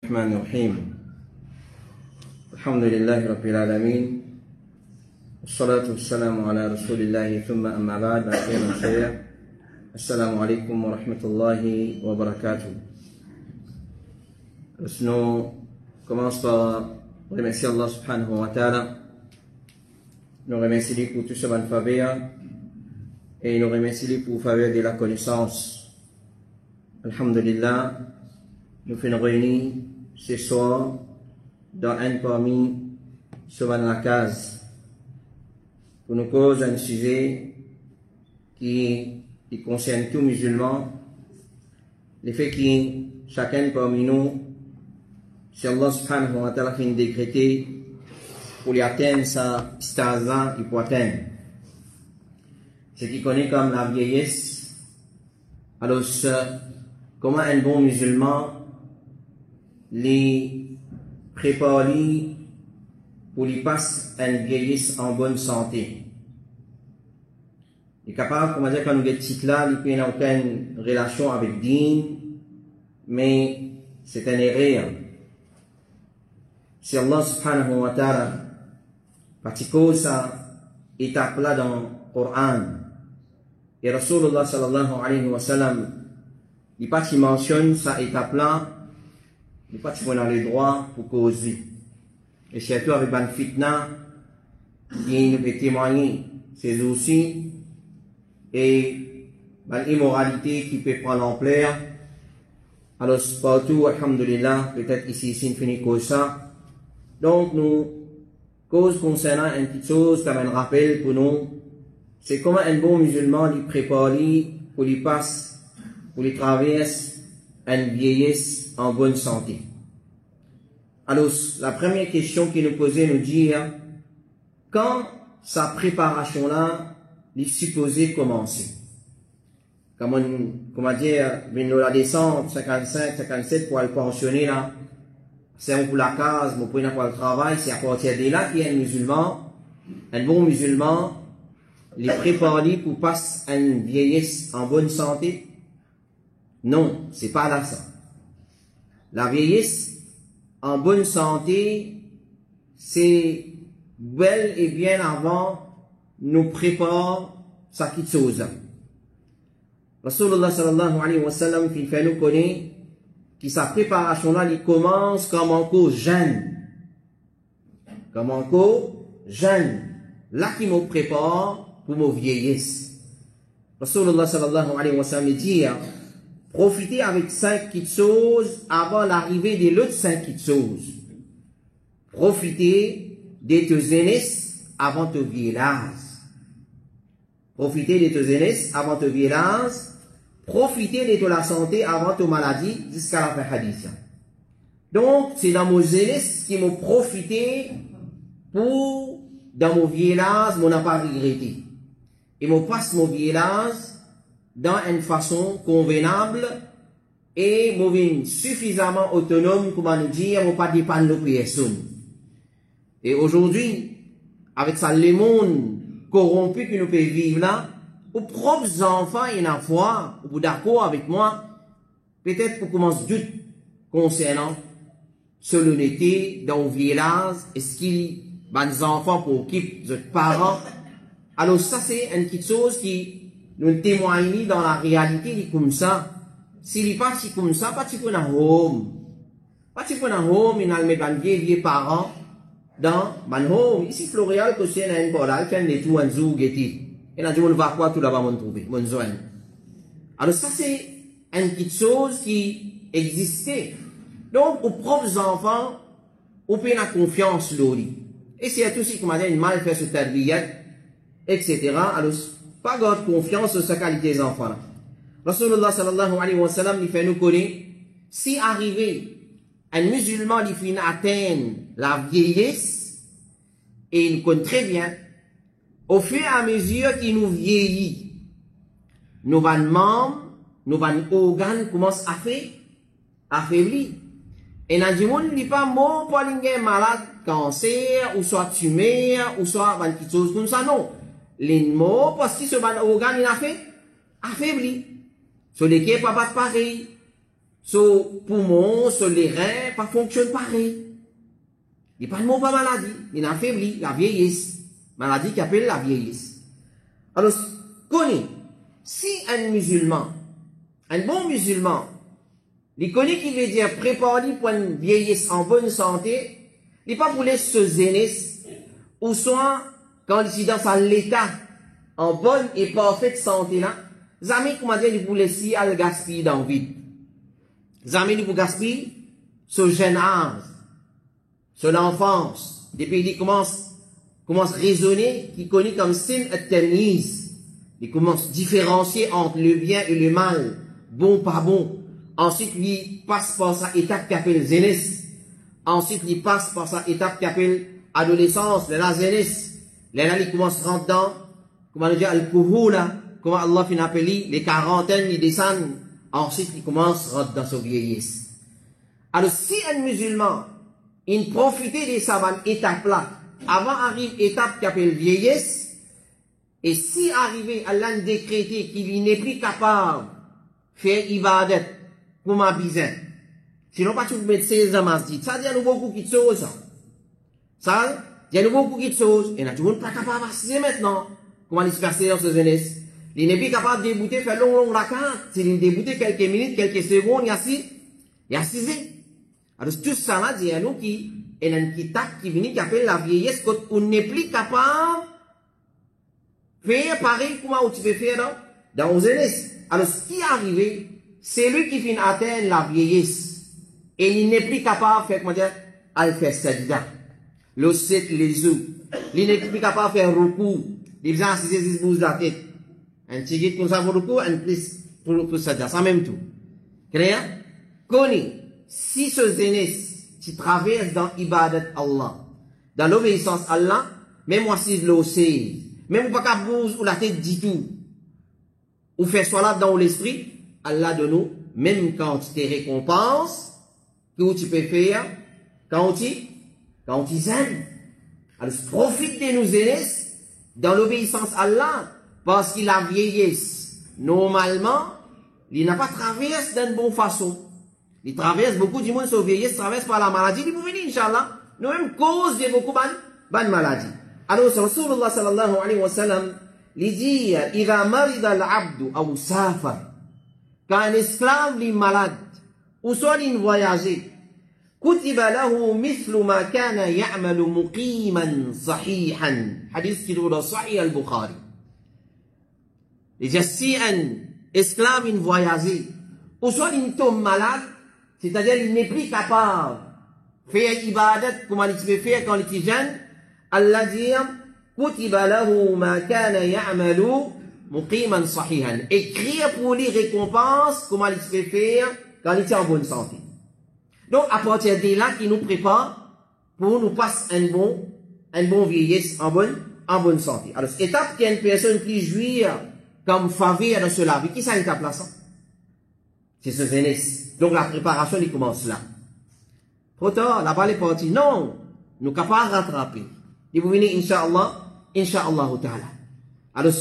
الرحمن الرحيم الحمد لله رب العالمين والصلاة والسلام على رسول الله ثم أما بعد السلام عليكم ورحمة الله وبركاته. Nous commençons par remercier Allah subhanahu wa ta'ala. Nous remercions lui pour tout ce bon faveur et nous remercions lui pour faveur de la connaissance. Alhamdulillah, nous faisons réunir ce soir dans un parmi souvent la case pour nous causer un sujet qui concerne tous musulmans, le fait que chacun parmi nous, si Allah subhanahu wa ta'ala fait décréter pour lui atteindre sa staza, il peut atteindre. Ce qui connaît comme la vieillesse, alors comment un bon musulman les prépare pour lui passer une vieillesse en bonne santé. Il est capable, comme on dit, quand nous sommes là, il n'a aucune relation avec Din, mais c'est un erreur. Si Allah subhanahu wa ta'ala pratique ça étape là dans le Coran, et Rasulullah sallallahu alayhi wa sallam, il pas qui mentionne ça étape là, il pas qui dans les droits pour causer. Et surtout avec ban fitna, qui nous peut témoigner, c'est aussi, et ban immoralité qui peut prendre l'ampleur. Alors partout, alhamdulillah, peut-être ici, c'est fini comme ça. Donc nous, cause concernant une petite chose, comme un rappel pour nous, c'est comment un bon musulman lui prépare pour lui passe, pour lui traverse une vieillesse en bonne santé. Alors, la première question qui nous posait nous dire, quand sa préparation-là est supposée commencer? Comment dire, la descente, 55, 57 pour le pensionner là, c'est pour la case, pour le travail, c'est à partir de là qu'il y a un bon musulman, les préparer pour passer une vieillesse en bonne santé? Non, c'est pas là ça. La vieillesse en bonne santé, c'est bel et bien avant nous prépare sa petite chose. Rasulullah sallallahu alayhi wa sallam, il fait nous connaître que sa préparation là, il commence comme encore jeune. Comme encore jeune. Là qui me prépare pour ma vieillesse. Rasulullah sallallahu alayhi wa sallam dit, profitez avec 5 petites choses avant l'arrivée de l'autre 5 petites choses. Profitez de tes jeunesse avant te vieillage. Profitez de tes jeunesse avant te vieillage. Profitez de la santé avant ta maladie jusqu'à la fin hadith. Donc, c'est dans mon jeunesse qui m'ont profité pour, dans mon vieillage, mon n'a pas regretté. Et me passe mon vieillage dans une façon convenable et suffisamment autonome, comment nous dire, ne pas dépendre de personne. Et aujourd'hui, avec ça, le monde corrompu que nous pouvons vivre là, aux propres enfants et la foi, vous d'accord avec moi, peut-être pour commencer doute concernant l'honnêteté dans le village, est-ce qu'il y a des enfants pour qui les parents? Alors ça, c'est une petite chose qui nous témoigne dans la réalité comme ça. S'il n'est pas comme ça, pas si pour un home. Pas si pour un home, il a mis un vieux parents dans un home. Ici, Floréal, que c'est un portal, qui a des tout en zou, guetti. Et on a dit, on va quoi tout là-bas, on trouver, mon zone. Alors ça, c'est une petite chose qui existait. Donc, aux propres enfants, on peut avoir confiance, l'ori. Et c'est tout ce qu'on m'a dit, une mal fait ce tarbiyat, etc. Alors, pas garde confiance sur sa qualité des enfants. Rasulullah sallallahu alayhi wa sallam, il fait nous connaître, si arrivé, un musulman, il finit atteindre la vieillesse, et il connaît très bien, au fur et à mesure qu'il nous vieillit, nos membres, nos organes commencent à affaiblir. Et dans le monde, il n'est pas mort pour les malade, cancer, ou soit tumeur, ou soit une petite chose comme ça, non. Les morts, parce que ce organe, il a fait affaibli. Sur lesquels pas pareil. sur poumons, sur les reins, pas fonctionne pareil. Il n'y a pas de mot pas maladie, il affaiblit, la vieillesse. Maladie qui appelle la vieillesse. Alors, connais, si un musulman, un bon musulman, il connaît qui veut dire préparer pour une vieillesse en bonne santé, il n'est pas pour laisser se zéner, ou soit quand il est dans l'état en bonne et parfaite santé là, jamais comment dire il pour laisser à le gaspiller dans le vide. Jamais il pour gaspiller ce jeune âge, son enfance, depuis il commence à raisonner, qui connaît comme signe et termise. Il commence à différencier entre le bien et le mal, bon, pas bon. Ensuite, il passe par sa étape qui appelle zénès. Ensuite, il passe par sa étape qui appelle adolescence, la zénès. Là, il commence à rentrer dans, comment dire, al-kuhula, comment Allah finit appelle les quarantaines, ils descendent. Ensuite, il commence à rentrer dans sa vieillesse. Alors, si un musulman, il profitait de sa étape-là, avant arrive étape qui appelle vieillesse, et si arrivé à l'an décrété qu'il n'est plus capable de faire ibadat pour ma bizarre, sinon pas tout mettre 16 ans masjid, ça dit à nous beaucoup de choses. Ça dit à nous beaucoup de choses, et là tout le monde pas capable d'assister maintenant. Comment il se passe dans ce jeunesse? Il n'est plus capable de débouter, faire long rakat, s'il est débouté quelques minutes, quelques secondes, il a 6 ans. Alors tout ça là dit à nous qui est un kitab qui vient qui appelle la vieillesse, quand on n'est plus capable faire pareil comment tu peux faire dans la jeunesse. Alors, ce qui est arrivé, c'est lui qui vient atteindre la vieillesse. Et il n'est plus capable de faire, comment dire, à le faire sajda. Le set, les os. Il n'est plus capable de faire recours. Il vient assister 10 bouses de la tête. Un petit guide comme ça pour recours, un plus pour sajda. Ça même tout. Clair? Connais, si ce jeunesse, tu traverses dans ibadat Allah, dans l'obéissance à Allah, même moi si je le sais, même pas qu'à bouge ou la tête dit tout, ou faire soit là dans l'esprit, Allah de nous, même quand tu te récompenses, que tu peux faire, quand tu aimes. Alors, profite de nos jeunesse dans l'obéissance à Allah, parce qu'il a vieillesse. Normalement, il n'a pas traversé d'une bonne façon. Il traverse beaucoup du monde, sa vieillesse traverse par la maladie. Il peut venir, Inch'Allah. Nous-mêmes, cause de beaucoup de maladies. Alors, Rasulullah sallallahu alayhi wa sallam, il dit, إذا مرض العبد أو سافر, quand un esclave est malade, ou soit il voyage, كتب له مثل ما كان يعمل مقيما صحيحا. حديث qui est صحيح البخاري. Il dit, si un esclave est voyagé, ou soit il tombe malade, c'est-à-dire il n'est plus capable de faire ibadat comme il peut faire quand il est jeune, Allah dit, كتب له ما كان يعمل مقيما صحيحا. Écrire pour lui récompense comment il peut faire quand il est en bonne santé. Donc, à partir de là, qui nous prépare pour nous passer un bon vieillesse en bonne santé. Alors, cette étape qui est une personne qui jouit comme faveur dans cela. Qui ça étape là, ça? C'est ce jeunesse. Donc, la préparation, il commence là. Trop tard, la balle est partie. Non, nous ne sommes pas rattraper. Et vous venez, Inch'Allah ta'ala. Alors,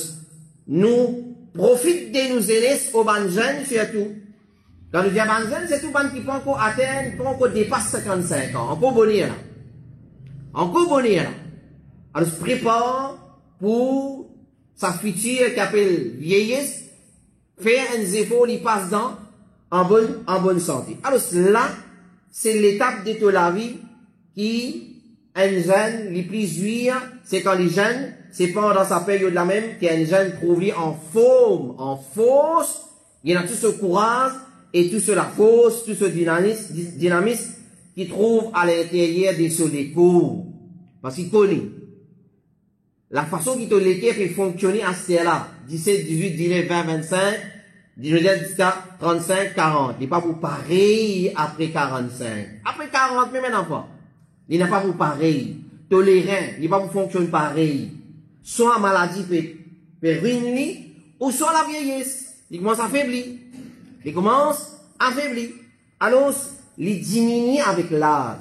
nous profitons de nos jeunesse au ban jeunes, surtout. Quand nous disons ban jeunes, c'est tout ban qui peut encore atteindre, peut encore dépasser 55 ans. Encore bonheur là. Encore bonheur là. Alors, se prépare pour sa future qui appelle vieillesse, faire un effort, il passe dans en bonne santé. Alors, là, c'est l'étape de la vie qui, un jeune, les plus jouir, c'est quand les jeunes, c'est pas dans sa période la même, qu'un jeune trouvé en forme, en force, il y a tout ce courage, et tout ce la force, tout ce dynamisme, qu'il trouve à l'intérieur de ce décours. Parce qu'il connaît. La façon qu'il te l'équipe peut fonctionner à ce là 17, 18, 19, 20, 25, 19, jusqu'à 35, 40. Il n'est pas pour pareil après 45. Après 40, mais maintenant pas. Il n'est pas pour pareil. Tolérant, il n'est pas pour fonctionner pareil. Soit la maladie peut ruiner, ou soit la vieillesse. Il commence à affaiblir. Il commence à affaiblir. Alors, il diminue avec l'âge.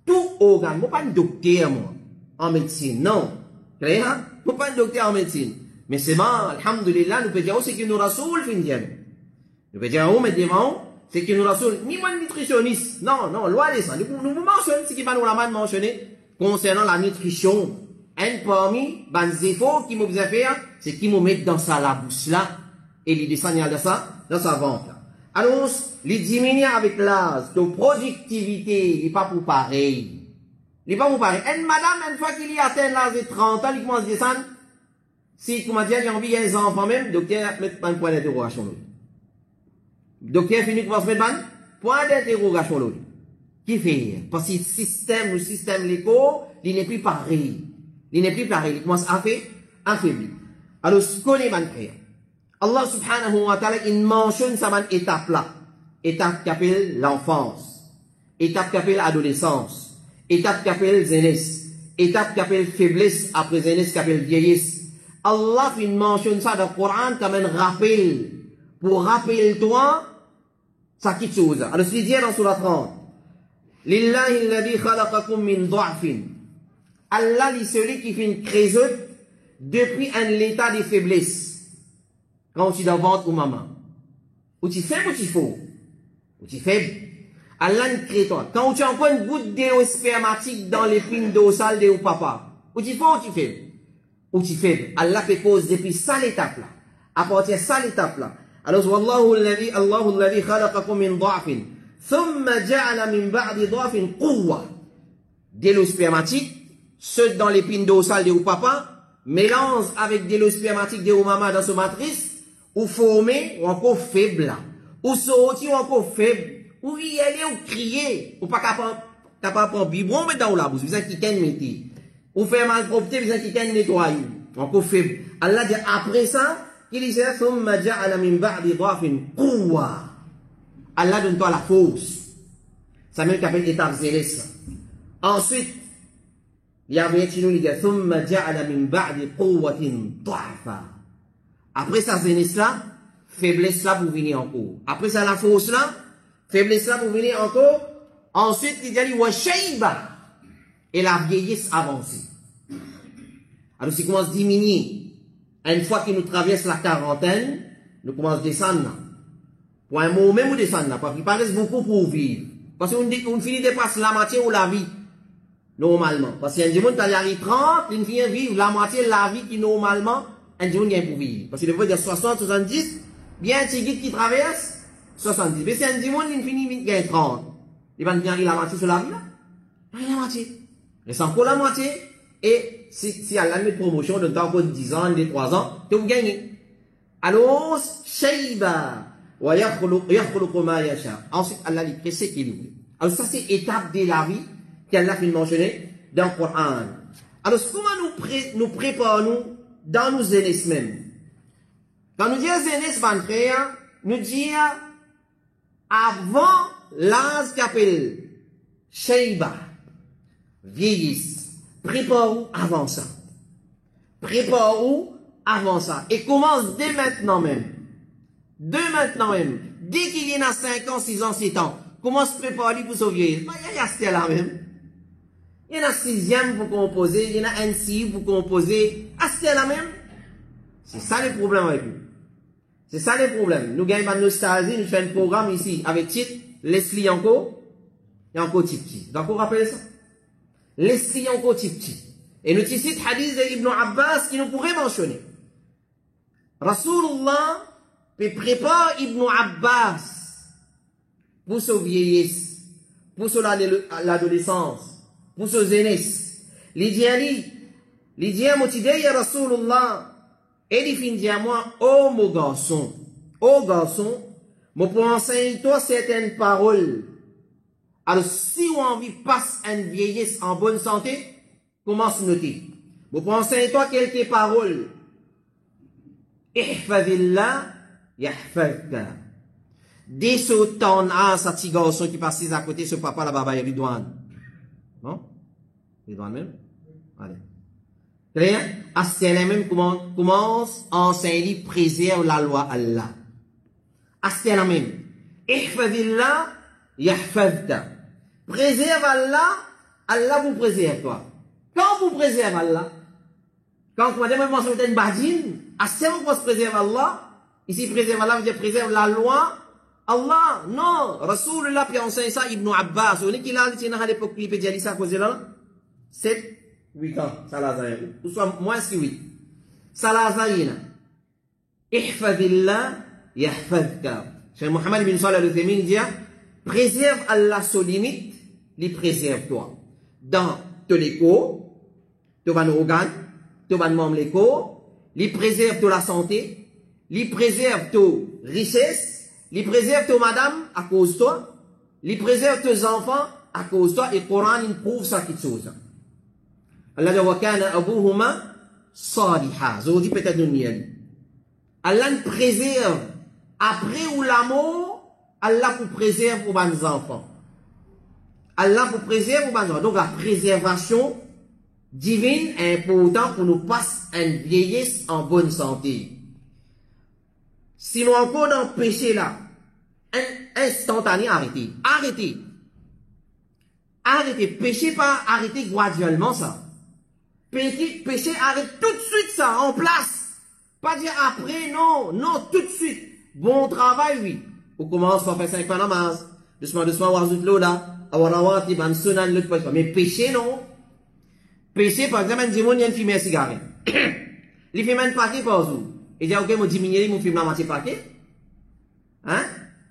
Tout organe, moi pas un docteur, moi, en médecine, non. Clair? Moi pas un docteur en médecine. Mais c'est bon, alhamdulillah, nous pouvons dire aussi que nous rasoul fin. Nous pouvons dire, oh, mais devant, c'est que nous sommes ni moins nutritionniste. Non, non, loi de ça. Nous vous mentionnons ce qui va nous la mentionner concernant la nutrition. Un parmi, les efforts qui m'ont faire, c'est qu'ils m'ont mettre dans la bouche là, et les descendent dans sa ventre là. Alors, les diminuer avec l'âge, de productivité, il n'est pas pour pareil. Il n'est pas pour pareil. Une madame, une fois qu'il y atteint l'âge de 30 ans, il commence à descendre. Si, comment dire, il a envie de des enfants même, docteur, met un point d'interrogation là. Docteur finit commence à mettre un point d'interrogation là. Qui fait? Parce que le système l'éco, il n'est plus pareil. Il n'est plus pareil. Il commence à affaiblir. Alors, ce qu'on est frère. Allah subhanahu wa ta'ala, il mentionne cette étape-là. Étape qui appelle l'enfance. Étape qui appelle l'adolescence. Étape qui appelle jeunesse. Étape qui appelle faiblesse, après jeunesse qui appelle vieillesse. Allah il mentionne ça dans le Coran comme un rappel. Pour rappeler toi, ça quelque chose. Alors, c'est dit dans Surah 30. Lillahi alladhi khalaqakum min du'afin. Allah est celui qui fait une création depuis un état de faiblesse. Quand tu dois vendre ou maman. Ou tu fais ou tu faux. Ou tu fais. Allah crée toi. Quand tu as encore une goutte d'eau spermatique dans l'épine dorsale de papa. Ou tu fais ou tu fais. Ou tu fais. Allah fait cause depuis ça l'étape là. À partir de ça l'étape là. Alors, Wallahu alladhi khalaqakum min du'afin. Thumma ja'ala min ba'di du'afin quwwa. Dès l'eau spermatique, ceux dans l'épine dorsale de papa, mélange avec des lots spermatiques de maman dans sa matrice, ou formé, ou encore faible, ou sorti, ou encore faible, ou y aller, ou crier, ou pas capable de biberon, mais dans la bouche, vous avez qui mettre, ou faire mal propre, vous avez qui nettoyer, encore faible. Allah dit après ça, il dit, thumma ja'ala min ba'di dhafin quwwa. Allah donne toi la force. Ça même qu'appelle étape zélesse. Ensuite, il y a un qui nous dit, thumma ja'ala min ba'di quwwatin dha'fa. Après ça, jeunesse là, faiblesse là pour venir encore. Après ça, la force là, faiblesse là pour venir encore. Ensuite, il dit, wa shayba. Et la vieillesse avancée. Alors, si commence à diminuer, une fois qu'il nous traverse la quarantaine, nous commençons à descendre. Pour un moment même, nous descendons. Parce qu'il paraît beaucoup pour vivre. Parce qu'on finit de passer la moitié ou la vie. Normalement. Parce qu'il y a des gens qui arrivent 30, ils finissent de vivre la moitié de la vie qui normalement, un gens qui pour vivre. Parce qu'il faut dire 60, 70, bien un petit guide qui traverse, 70. Mais si un gens qui finit de 30, il va venir la moitié sur la vie là. La moitié. Mais c'est encore la moitié. Et si Allah met promotion de temps pour 10 ans, de 3 ans, que vous gagnez. Alors, Shayba, wa yakhluqu ma yasha. Ensuite, Allah dit, qu'est-ce qu'il veut. Alors, ça, c'est étape de la vie qu'Allah a mentionné dans le Coran. Alors, comment nous préparons dans nos jeunesse même? Quand nous disons jeunesse, frère, nous disons avant l'âge qu'appelle Shayba, vieillisse. Prépare-vous avant ça. Prépare-vous avant ça. Et commence dès maintenant même. Dès maintenant même. Dès qu'il y en a 5 ans, 6 ans, 7 ans. Commence à préparer pour sauver. Il y a ce là même. Il y en a 6e pour composer. Il y en a un 6 pour composer. À ce là même. C'est ça le problème avec nous. C'est ça le problème. Nous gagnons pas de nostalgie. Nous faisons un programme ici avec titre Leslie encore. Et encore petit. Donc on rappelle ça. L'esprit encore petit. Et nous citons hadith d'Ibn Abbas qui nous pourrait mentionner. Rasulullah prépare Ibn Abbas pour sa vieillesse, pour l'adolescence, pour sa jeunesse. L'idée motivée à Rasulullah et il finit à moi, oh mon garçon, je peux enseigner toi certaines paroles. Alors, si on a envie de passer une vieillesse en bonne santé, commence à noter. Vous pensez toi quelques paroles. Ihfadillah, yahfadka. Dès ce temps, ce petit garçon qui passe à côté, ce papa, la baba, Ridwan. Bon? Ridwan même? Allez. Très bien? Astère même commence à enseigner, préserve la loi Allah. Astère même. Ihfadillah, yahfadka. Préserve Allah, Allah vous préserve toi. Quand vous préserve Allah, quand vous avez mentionné une badine, à ce moment où vous préserve Allah, ici préserve Allah, vous préserve la loi Allah, non. Rasulullah puis enseigne ça, Ibn Abbas. On est qu'il a dit à l'époque, il peut dire ça à cause de là. 7, 8 ans, ça l'a zaïna. Ou soit moins que 8. Ça l'a zaïna. Ihfadillah, yahfadka. Cheikh Mohammed bin Salih al-Uthaymeen dit, préserve Allah sur limite, il préserve toi. Dans ton écho, ton organe, ton membre l'écho, il préserve ton la santé, il préserve ton richesse, il préserve ton madame à cause de toi, il préserve tes enfants à cause de toi, et le Coran il prouve ça quelque chose. Allah dit, wa kana abuhuma saliha. Je vous dis peut-être nous n'y Allah nous préserve après ou l'amour, Allah vous préserve aux bonnes enfants. Allah vous préserve aux bonnes enfants. Donc la préservation divine est importante pour nous passer une vieillesse en bonne santé. Sinon encore dans le péché là, instantané, arrêtez. Arrêtez. Arrêtez. Péché pas arrêtez graduellement ça. Péché arrête tout de suite ça, en place. Pas dire après, non, non, tout de suite. Bon travail, oui. On commence par faire 5 fois namaz. Doucement, doucement, on ajoute l'eau là. Mais péché, non. Péché, par exemple, un dimanche, il y a une fumée à cigarette. Il fait un paquet par jour. Il dit, ok, je diminue, je fume la moitié paquet. Hein?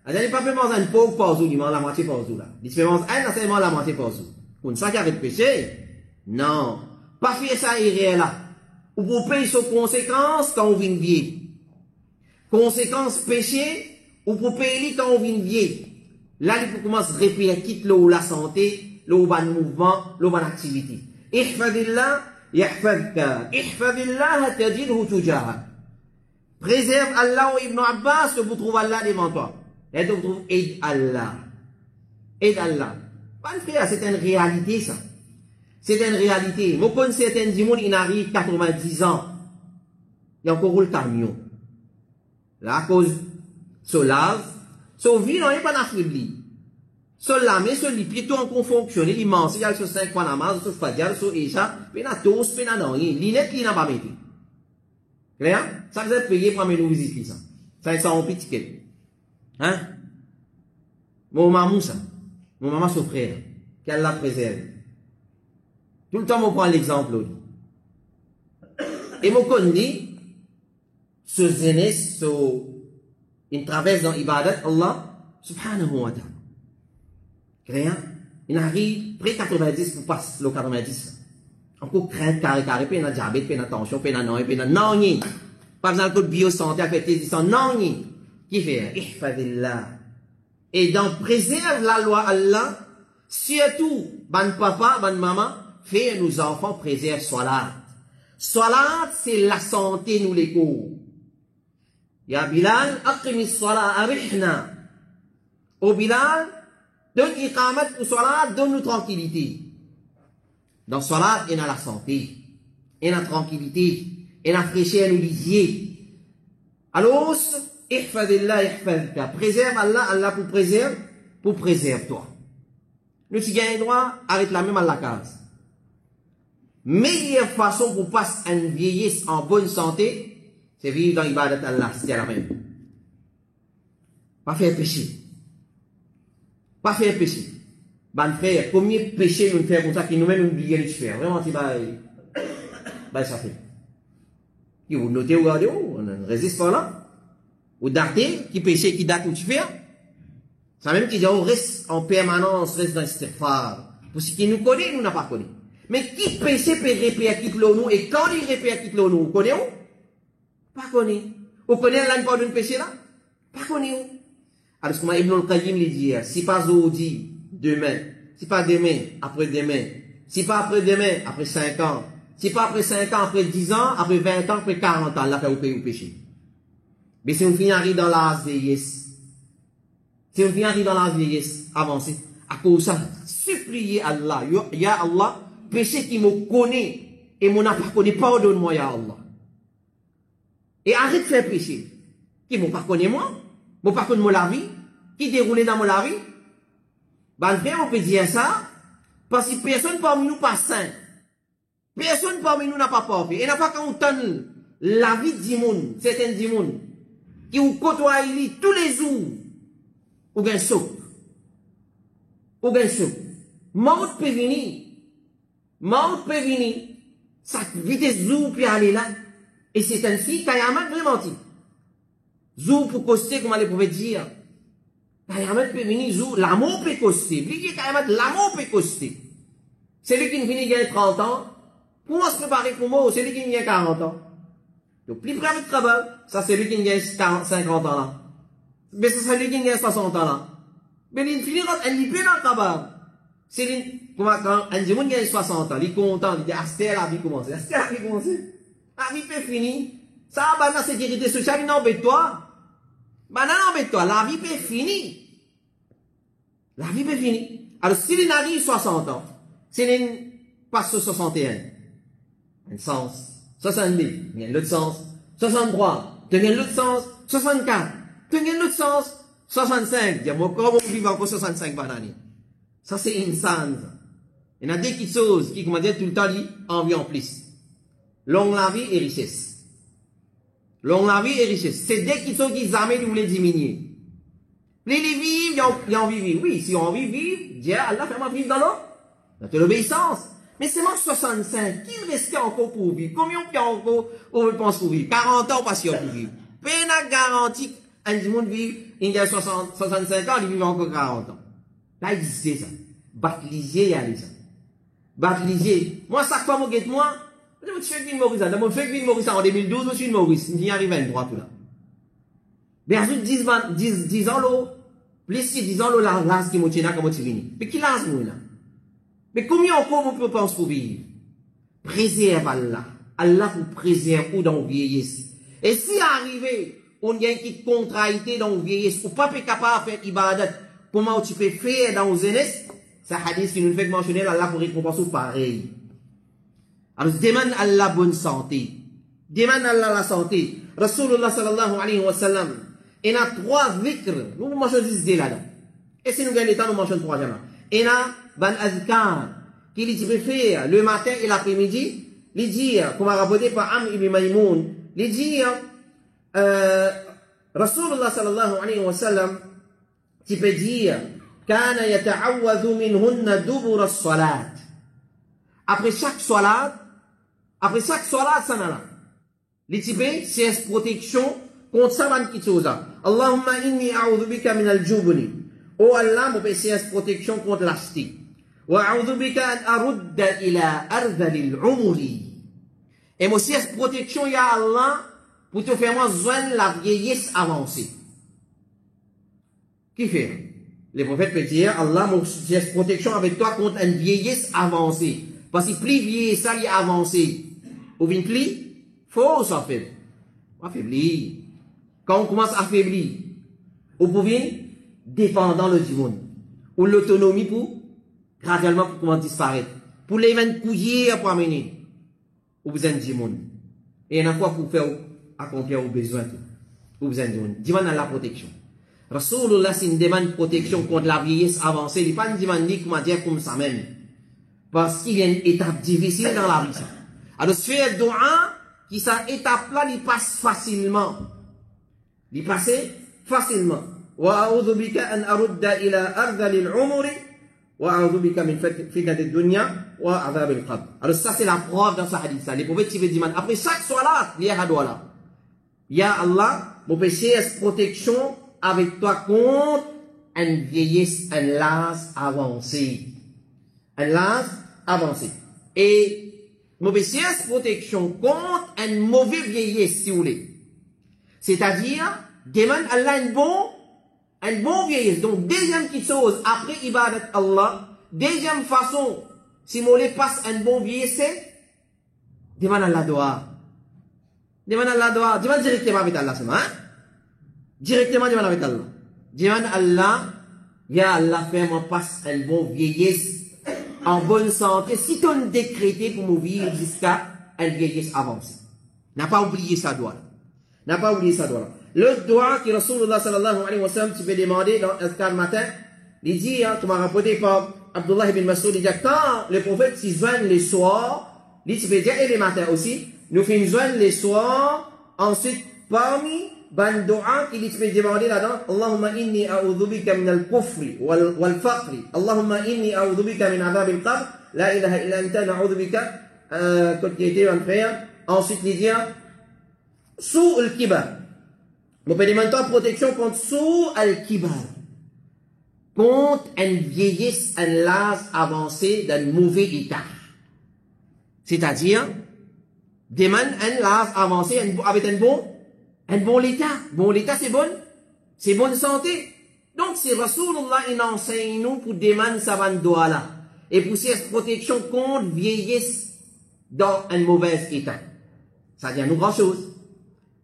Il n'y a pas besoin d'un pauvre par jour, il mange la moitié par jour là. Il fait manger un, seulement la moitié par jour. Pour ça qu'il y a le péché? Non. Pas faire ça irréel là. Ou pour payer ses conséquences quand on vient vieillir. Conséquences péché, ou pour payer quand on vient vieillir. Là, il faut commencer à répercuter la santé, le bon mouvement, le bon activité. Ihfadillah, yahfadka. Ihfadillah, tajidhu tujaha. Préserve Allah ou Ibn Abbas, que vous trouvez Allah devant toi. Et donc, vous trouvez aide Allah. Aide Allah. Pas le frère, c'est une réalité, ça. C'est une réalité. Moi, quand certains du monde, il arrive 90 ans. Il y a encore le camion. Là, à cause, se lave, son vie, non, il n'est pas affaibli. Se lame, se lit, puis tout encore fonctionne, il mange, il y a sur 5 points namaz, sur fadjar, sur isha, puis na tous, puis na non, il n'est qu'il n'a pas mis. Clair? Ça vous êtes payé pour amener nous visiter ça. Ça, c'est un petit ticket. Hein? Mon maman, ça. Mon maman, son frère. Qu'elle la préserve. Tout le temps, on prend l'exemple. Et mon connais, ce zénès, il traverse dans Ibadat, Allah, subhanahu wa ta'ala. Rien. Il arrive près 90 pour passer le 90. Encore crainte, carré, puis il y a diabète, puis il y a tension, puis il y a non, puis il y a non, pas besoin de biosanté, avec tes disant non, qui fait, ihfadillah. Et donc, préserve la loi Allah, surtout, ban papa, ban maman, fait nos enfants préserve salat. Salat, c'est la santé, nous les cours. Ya Bilal, aqimis salat, arihna. Au Bilal, donne iqamat pour salat, donne-nous tranquillité. Dans salat, il y a la santé, il y a la tranquillité, il y a la fraîcheur, nous lisier. Alors, ihfadillah, ihfadka. Préserve Allah, Allah pour préserve toi. Nous, si gagnons droit, arrête la même à la case. Meilleure façon pour passer une vieillesse en bonne santé, c'est vivre dans l'ibadat Allah, c'est la même. Pas faire péché. Pas faire péché. Ban frère, combien de péchés nous faisons comme ça, qui nous-mêmes nous oublions de faire. Vraiment, c'est bah, ça fait. Et vous notez, vous regardez, on résiste pas là. Ou darté, qui péché, qui date, où tu fais. Ça même qui dit, on reste en permanence, reste dans l'istighfar. Pour ce qui nous connaît, nous n'a pas connu. Mais qui péché peut répercuter nous, et quand il répercute nous, vous connaissez où? Pas connu. Vous connaissez là, pas d'un péché là? Pas connu. Alors, comme Ibn al-Qayyim lui dit, si pas aujourd'hui, demain, si pas demain, après-demain, si pas après-demain, après 5 ans, si pas après 5 ans, après 10 ans, après 20 ans, après 40 ans, là, fait vous payer au péché. Mais si on finit arrive dans l'âge vieillesse, si on finit arrive dans l'âge vieillesse, avancez, à cause de ça, suppliez Allah, ya Allah, péché qui me connaît, et mon n'a pas connu, pardonne-moi, ya Allah. Et arrête de faire péché. Qui m'ont pas connu moi, m'ont pas connu la vie, qui déroulait dans la vie. Ben, frère, on peut dire ça, parce que personne parmi nous pas saint. Personne parmi nous n'a pas parfait. Et n'a pas qu'on donne la vie du monde, certains du monde, qui vous côtoient tous les jours, ou gain soupe. Ou gain soupe. Mort peut venir. Mort peut venir. Ça vitesse zou puis aller là. Et c'est ainsi qu'Ayamat vraiment dit. Zou pour coster, comme les pouvait dire. Kayamat peut venir, zou, l'amour peut coster. Lui dit Kayamat, l'amour peut coster. C'est lui qui finit gagner 30 ans. Pour se préparer pour moi, c'est lui qui gagne 40 ans. Donc, plus près de travail, ça c'est lui qui gagne 50 ans là. Mais c'est lui qui gagne 60 ans là. Mais il finit, il peut dans le travail. C'est lui, quand un monde gagne 60 ans, il est content, il dit, ah, c'était la vie commencée. C'était la vie commencée. La vie peut finir. Ça, bah, la sécurité sociale, il n'embête-toi. Bah, non, embête-toi. La vie peut finir. La vie peut finir. Alors, s'il arrive 60 ans, s'il passe sur 61, un sens. 62, il y a l'autre sens. 63, il y a l'autre sens. 64, il y a l'autre sens. 65, il y a encore, on vit encore 65 bananes. Ça, c'est insane. Il y en a des petites choses qui, comme on dit tout le temps, envie en plus. Longue la vie et richesse. Longue la vie et richesse. C'est des petites choses qui jamais voulaient diminuer. Les vivent, ils ont envie de vivre. Oui, si on a envie de vivre, Dieu, Allah fait vivre dans l'eau. Dans l'obéissance. Mais c'est moi 65. Qui reste encore pour vivre? Combien de temps encore on pense pour vivre? 40 ans, pas sûr pour vivre. Peine à garantie, un monde vit, il y a 65 ans, il vit encore 40 ans. Là, il existe ça. Batlisé, il y a ça. Batlisé. Moi, chaque fois, moi, je fais une Maurice. Je fais une Maurice en 2012, je suis une Maurice. Je n'y arrive à une droite, tout là. Mais à 10 ans, là, plus que 10 ans, là, là, ce qui m'a dit, là, comment tu viens. Mais qui l'a, ce là? Mais combien encore on peut penser pour vivre? Préserve Allah. Allah vous préserve ou dans vieillesse. Et si arrivé, on y a une petite contrariété dans vieillesse, ou pas capable de faire ibadat, comment tu peux faire dans jeunesse, c'est un hadith qui nous fait mentionner Allah pour récompenser pareil. Alors, demande Allah bonne santé. Demande Allah la santé. Rasulullah sallallahu alayhi wa sallam, il y a 3 vikrs. Nous mentionnons 10 là-dedans. Et si nous gagnons le temps, nous mentionnons 3 là. Il y a ban azkar, qui dit peut faire le matin et l'après-midi, les dire, comme rapporté par Am ibn Maïmoun, les dire, Rasulullah sallallahu alayhi wa sallam, tu peux dire, kana yata'awadhu minhunna dubur as-salat. Après chaque salat, ça n'a là. Les types, c'est protection contre ça, qui chose. Allahumma inni a'udhu bika min al-jubni. Oh Allah, mon c'est protection contre l'acheter. Wa a'udhu bika an arudda ila ardhalil umri. Et moi, c'est protection, ya Allah, pour te faire moi joindre la vieillesse avancée. Qui fait? Les prophètes peuvent dire, Allah, mon c'est protection avec toi contre une vieillesse avancée. Parce que plus vieille, ça, il est avancé. Ou bien plus, faut s'affaiblir. Affaiblir. Quand on commence à affaiblir, on peut dépendant le du monde. Ou l'autonomie pour, graduellement, pour comment disparaître. Pour les mêmes couiller pour amener. Ou besoin du monde. Et il y en a quoi pour faire accomplir aux besoins. Ou besoin du monde. Demande à la protection. Rasulullah, c'est une demande de protection contre la vieillesse avancée. Il n'est pas une demande comment dire comme ça même. Parce qu'il y a une étape difficile dans la vie. Alors, faire doua, qui cette étape-là, il passe facilement. Il passe facilement. وأعوذ بك أن أرد إلى أرذل العمر وأعوذ بك من فتنة الدنيا وعذاب القبر. Alors ça c'est la preuve dans ce hadith. Les prophètes ils disent après chaque salat, il y a doua là. Ya Allah, mon péché est protection avec toi contre une vieillesse, un l'âge avancé. Un l'âge avancé. Et mon péché est protection contre une mauvaise vieillesse si vous voulez. C'est-à-dire, demande Allah un bon vieillesse. Donc, deuxième petite chose, après ibadat Allah, deuxième façon, si vous voulez passe un bon vieillesse, c'est, demande Allah doa. Demande Allah doa. Demande directement avec Allah, c'est hein? Directement demande avec Allah. Demande Allah, ya Allah, fais-moi passe un bon vieillesse, en bonne santé, si tu as décrété pour mourir jusqu'à une vieillesse avancée. N'a pas oublié sa doa. N'a pas oublié sa doa. Le doigt que Rasulullah sallallahu alayhi wa sallam tu peux demander dans le matin, il dit, comme rapporté par Abdullah ibn Mas'ud, il dit, quand le prophète s'y joigne les soirs, il dit, tu peux dire, et les matins aussi, nous faisons joindre les soirs, ensuite, parmi ban doa qu'il peut demander là-dedans. Allahumma inni a'udhu bika min al-kufri wal faqri. Allahumma inni a'udhu bika min adhab al-qabr. La ilaha illa anta na'udhu bika. Quand il était en frère. Ensuite, il dit, sous al-kibar. Vous pouvez demander protection contre sous al-kibar. Contre une vieillesse, un l'âge avancé d'un mauvais état. C'est-à-dire, demande un l'âge avancé avec un bon état. Bon état, c'est bonne santé. Donc, c'est Rasulullah, il enseigne nous pour demander sa doigt là. Et pour cette protection contre vieillesse dans un mauvais état. Ça dit à nous grand chose.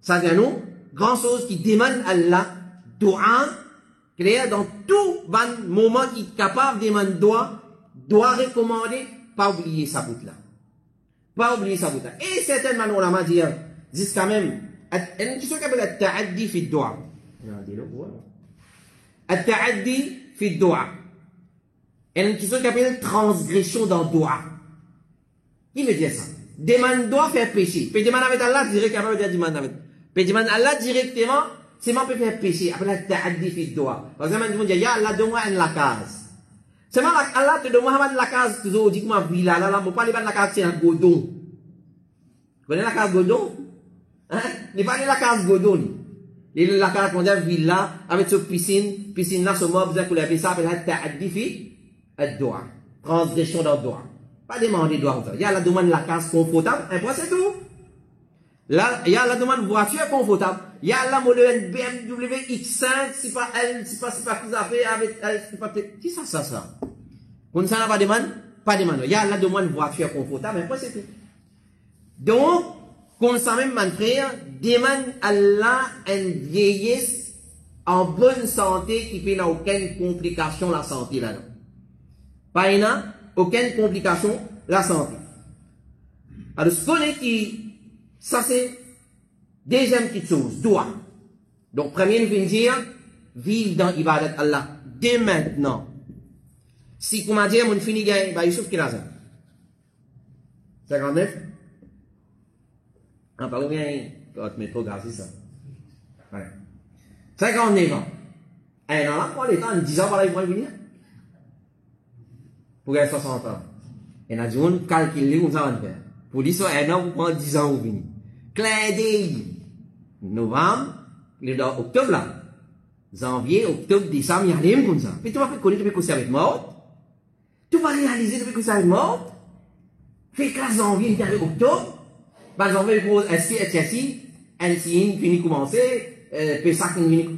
Ça dit à nous grand chose qui demande à Allah, doua, clair, dans tout moment qui est capable de demander doit recommander, pas oublier sa bout là. Pas oublier sa bout là. Et certaines manières, on m'a dit, jusqu'à même, une question qui s'appelle al-ta'addi fi doua. Al-ta'addi fi doua. Une question qui s'appelle transgression dans doua. Qui veut dire ça? Demande doit faire péché. Peut demander avec Allah directement, peut demander avec. Peut demander Allah directement, c'est moi peut faire péché. Après la ta'addi fi doua. Par exemple, on dit, ya Allah, donne-moi une la case. C'est moi Allah te donne-moi la case, tu dis que moi villa là, moi pas les la case c'est un godon. Vous connaissez la case godon? Hein? N'est pas la case godon. Il la case qu'on dit villa avec cette piscine là, ce mot vous avez appelé ça, la ta'addi fi doua. Transgression dans doua. Pas demander doigt. Il y a la demande la case confortable, un point c'est tout. Là, il y a la demande voiture confortable. Il y a la modèle BMW X5, c'est pas elle, c'est pas vous avez avec elle, c'est pas qui ça. Comme ça n'a pas demande, pas demande. Il y a la demande voiture confortable, un point c'est tout. Donc, comme ça même mon frère, demande à Allah une vieillesse en bonne santé qui fait aucune complication la santé là-dedans. Pas aucune complication, la santé. Alors, ce qu'on est qui, ça c'est deuxième petite chose, doigt. Donc, premier, nous venons dire, vivre dans l'ibadat Allah, dès maintenant. Si, vous m'avez dit, on finit gagne, bah, Youssouf, qui l'a ça? 59? Ah, pas bien, mais trop grave, c'est ça. Ouais. 59 ans. Et dans la quoi, les temps, 10 ans, voilà, ils vont venir. Pour gagner 60 ans. Et on a dit, on calcule, on va faire. Pour dire ça, un an, vous prenez 10 ans, vous venez. Clair novembre, octobre là. Janvier, octobre, décembre, il y a rien comme ça. Mais tu vas faire connaître depuis que ça va être mort. Tu vas réaliser depuis que ça va être mort. Fait que là, janvier, il y a octobre. Par exemple, il faut SC, NCI, fini commencer, PESAC, fini.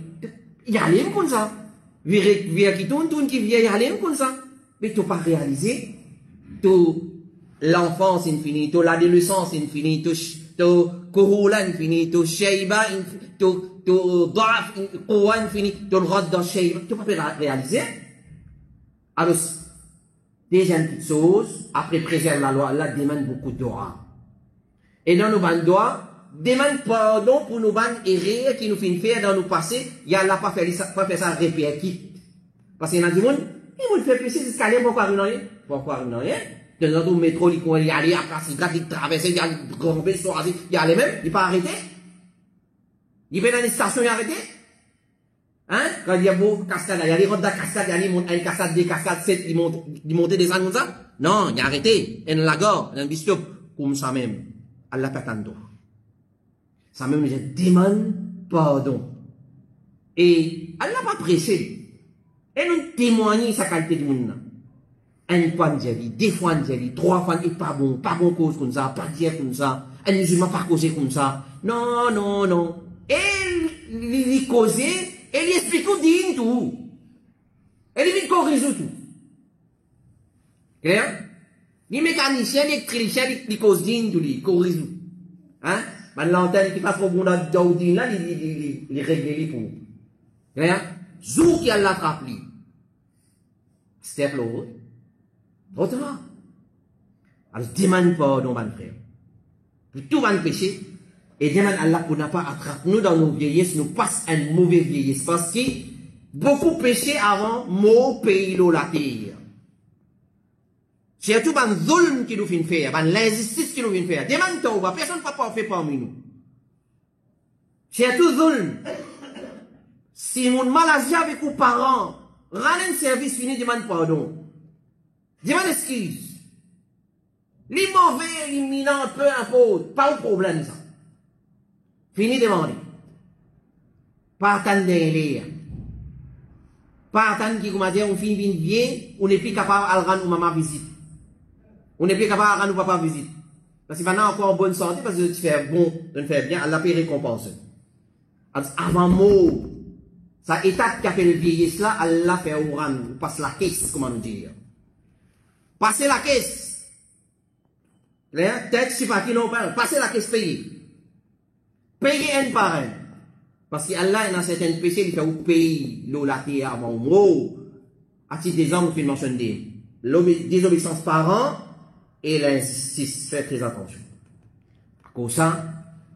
Il y a rien comme ça. Vire qui tourne qui vient, il y a rien comme ça. Mais tu n'as pas réalisé, l'enfance infinie, l'adolescence infinie, Kuhula infinie, Shayba infinie, Da'af, Quwa infinie, le Radda Shayba, tu n'as pas réalisé. Alors, deuxième petite chose, après préserve la loi, Allah demande beaucoup de doigts. Et dans nos bandes doigts, demande pardon pour nos bandes erreurs qui nous finissent faire dans nos passés, il y a là pas faire ça répéter. Parce qu'il y a du monde, ils vont faire péché jusqu'à aller, pourquoi rien? Pourquoi rien? De notre métro, ils vont y aller, après, ils traverser, ils vont grimper, ils vont aller même, ils vont pas arrêter. Ils vont dans les stations, ils arrêter. Hein? Quand il y a beau cascade, il y a les routes de cascade, il y a une cascade, deux cascades, sept, ils montent des angles comme ça. Non, il y a arrêté. Et la gare, il y a un bistop, comme ça même. Allah t'attend. Ça même, je demande pardon. Et Allah pas pressé. Et nous témoignons sa qualité de monde. Un fois de jali, deux fois de jali, trois fois de pas bon cause comme ça, pas dire comme ça, un musulman pas causer comme ça. Non. Et il cause, et il explique tout. Et il corrige tout. Clair? Les mécaniciens, les électriciens, ils causent tout, ils corrigent tout. Hein? Maintenant, l'antenne qui passe trop bon dans le là, ils règlent les pour. Clair? Zou qui a l'attrape lui. Step l'autre. Autrement. Alors, demande pardon, mon frère. Pour tout mon péché. Et demande à Allah pour ne pas attraper nous dans nos vieillesses, nous passe une mauvaise vieillesse. Parce que beaucoup péché avant, mot pays la terre. Surtout dans le zulm qui nous fait faire, dans l'injustice qui nous fait faire. Demande-toi, personne ne peut pas faire parmi nous. C'est tout zulm. Si mon maladie avec vos parents, rend un service fini, demande pardon. Demande excuse. Les mauvais, imminents, peu importe, pas de problème ça. Fini demander. Pas attendre derrière. Pas attendre qui, comment dire, on finit bien vieux, on n'est plus capable de rendre maman visite. On n'est plus capable de rendre papa visite. Parce que maintenant, encore en bonne santé, parce que tu fais bon, tu fais bien, Allah peut récompenser. Avant mot, ça étape qui a fait le vieillesse là, Allah fait au ran, passe la caisse, comment dire. Passez la caisse. Tête, si pas qui n'ont pas, passez la caisse payée. Payez un par un. Parce que Allah, dans certains péchés, il fait vous payer l'eau, la terre, avant mot. À titre d'exemple, je mentionne des désobéissances par an et l'injustice. Faites très attention. À cause de ça,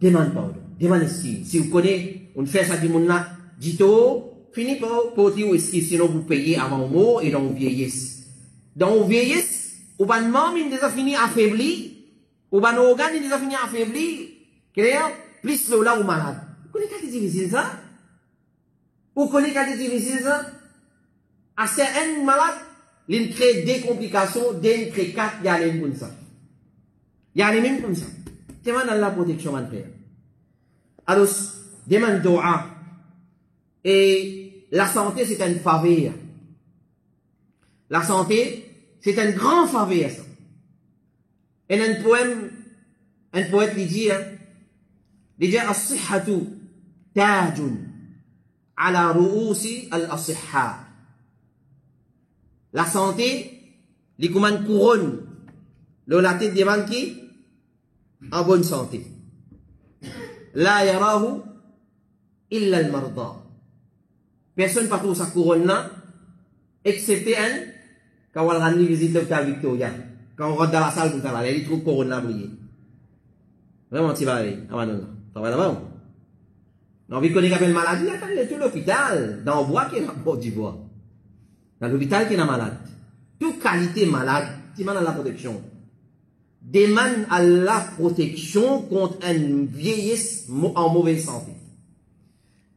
demande pardon, demande excuse. Si vous connaissez, on fait ça du monde là, dites-vous, fini pour dire excuse, sinon vous payez avant mot et dans vos vieillesse. Dans vos vieillesse, ou ban membre, il déjà fini affaibli, ou ban organe, il déjà fini affaibli, clair, plus là ou malade. Vous connaissez qu'à difficile ça? Vous connaissez qu'à difficile ça? À certains malades, il crée des complications, des crée 4, il y a les mêmes comme ça. Il y a les mêmes comme ça. Demande à la protection, mon frère. Alors, demande doa. Et la santé, c'est une faveur. La santé, c'est un grand faveur, ça. Et un poète lui dit, as-sihhatu tajun ala ru'usi al-asihha. La santé, les commandes couronne, la tête des gens qui en bonne santé. La yarahu illa al-marda. Personne pas trouve sa couronne là, excepté un, quand on rend visite l'hôpital Victoria. Quand on rentre dans la salle, comme ça, il trouve couronne là briller. Vraiment, tu vas aller. Ah, non, non. Ça va là-bas. Non, vu qu'on est une maladie, il y a tout l'hôpital, dans le bois qui est dans le bord du bois. Dans l'hôpital qui est malade. Toute qualité malade, demande à la protection. Demande à la protection contre une vieillesse en mauvaise santé.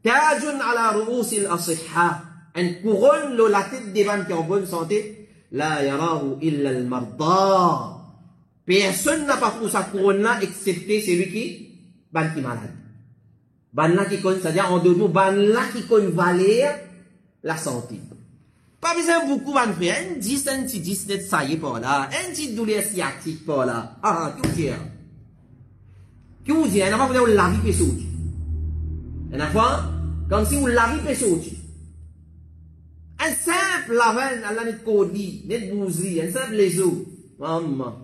Tajun ala ru'usil asihha. Une couronne la tête des gens qui sont en bonne santé. La yarahu illa al-marda. Personne n'a pas trouvé sa couronne là, excepté celui qui est malade. Ban là qui connaît, c'est-à-dire en deux mots, ban là qui connaît valeur la santé. Pas besoin beaucoup, ban frère. Un 10, un petit 10, net ça y est par là. Un petit douleur sciatique par là. Ah, qui vous dit? Qui vous dit? Il n'y a pas besoin de la vie peut sortir. Il y a pas, comme si vous la vie peut sortir. Un simple lavage, à la net codi, net bouserie, un simple les os. Maman.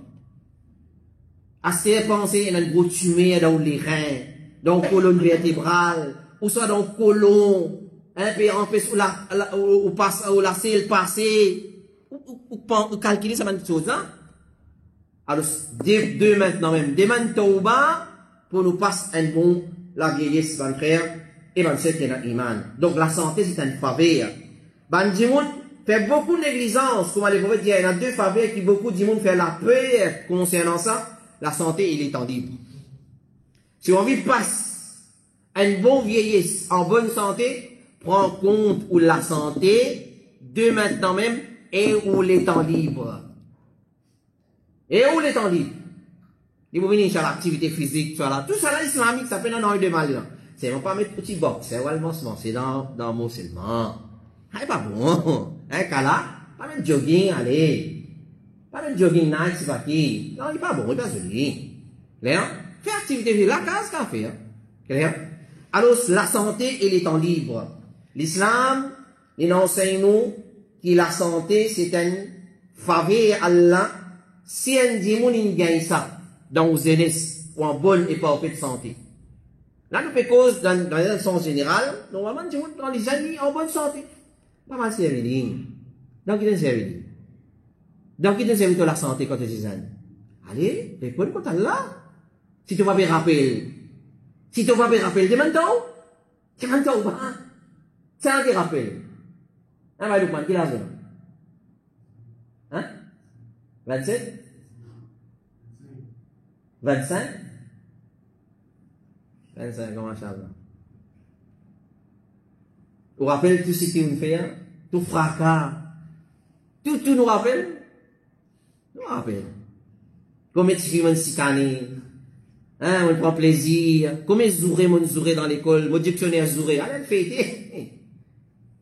À ce que penser, il y a une grosse tumeur dans les reins, dans la colonne vertébrale, ou soit dans le côlon, un peu en plus, ou la selle passée, ou calculer ça, même chose, hein? Alors, deux maintenant même, demande tauba, pour nous passer un bon, la vieillesse, mon frère, et mon sœur qui est iman. Donc, la santé, c'est une faveur. Ban Dimoun fait beaucoup de négligence, comme les prophètes disent, il y a deux faveurs qui beaucoup de Dimoun fait la peur concernant ça. La santé, il est en libre. Si on vit passe une bonne vieillesse en bonne santé, prend compte où la santé, de maintenant même, et où les temps libres. Et où les temps libres. Il faut venir sur l'activité physique, tout ça là, islamique, ça fait un an de mal là. C'est même pas mettre petit box, c'est vraiment, c'est dans le musulman. C'est pas bon. Hein, Kala, pas mettre jogging, allez. Pas de jogging night, c'est pas qui. Non, il n'est pas bon, il n'est pas joli. Clair? Fais activité, la case qu'à faire. Clair? Alors, la santé et les temps libres. L'islam, il enseigne nous que la santé, c'est une faveur Allah. Si un démon, il gagne ça, dans vos jeunesse, ou en bonne et parfaite santé. Là, nous faisons cause, dans le sens général, normalement, dans les amis en bonne santé. Pas mal servir. Donc, il est servir. Donc, il te de la santé quand tu es jeune. Allez, réponds quand tu es là. Si tu vas me rappeler. Si tu vas me rappeler, demande-toi. Demande-toi ou pas. C'est un qui rappelle. Hein, Maïdoukman, qui l'a vu? Hein? 27? 25? 25, comment ça va? Vous rappelez tout ce qu'on fait, tout fracas, tout nous rappelle? Nous rappelle. Combien de filles m'ont sicané, hein, on prend plaisir, combien de zourés m'ont zouré dans l'école, mon dictionnaire zouré, allez le fêter.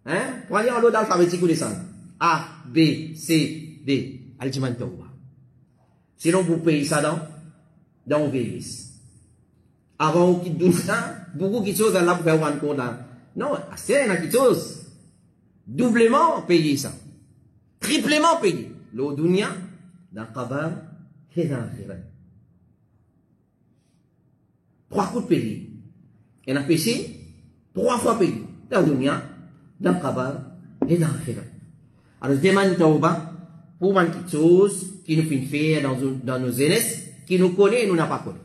Hein, pour aller en l'ordre alphabétique ou descendre. A, B, C, D, allez dire maintenant. Sinon, vous payez ça dans vos VS. Avant, vous quittez ça, beaucoup de choses là pour faire un compte là. Non, c'est un qui chose. Doublement payé ça. Triplement payé. L'eau dunya, dans le kabar, et dans le 3 coups de payé. Et on a péché 3 fois payé. Dans le dunya, dans le kabar, et dans le alors, je demande tauba pour une petite chose qui nous fait faire dans nos jeunesse, qui nous connaît et nous n'a pas connu.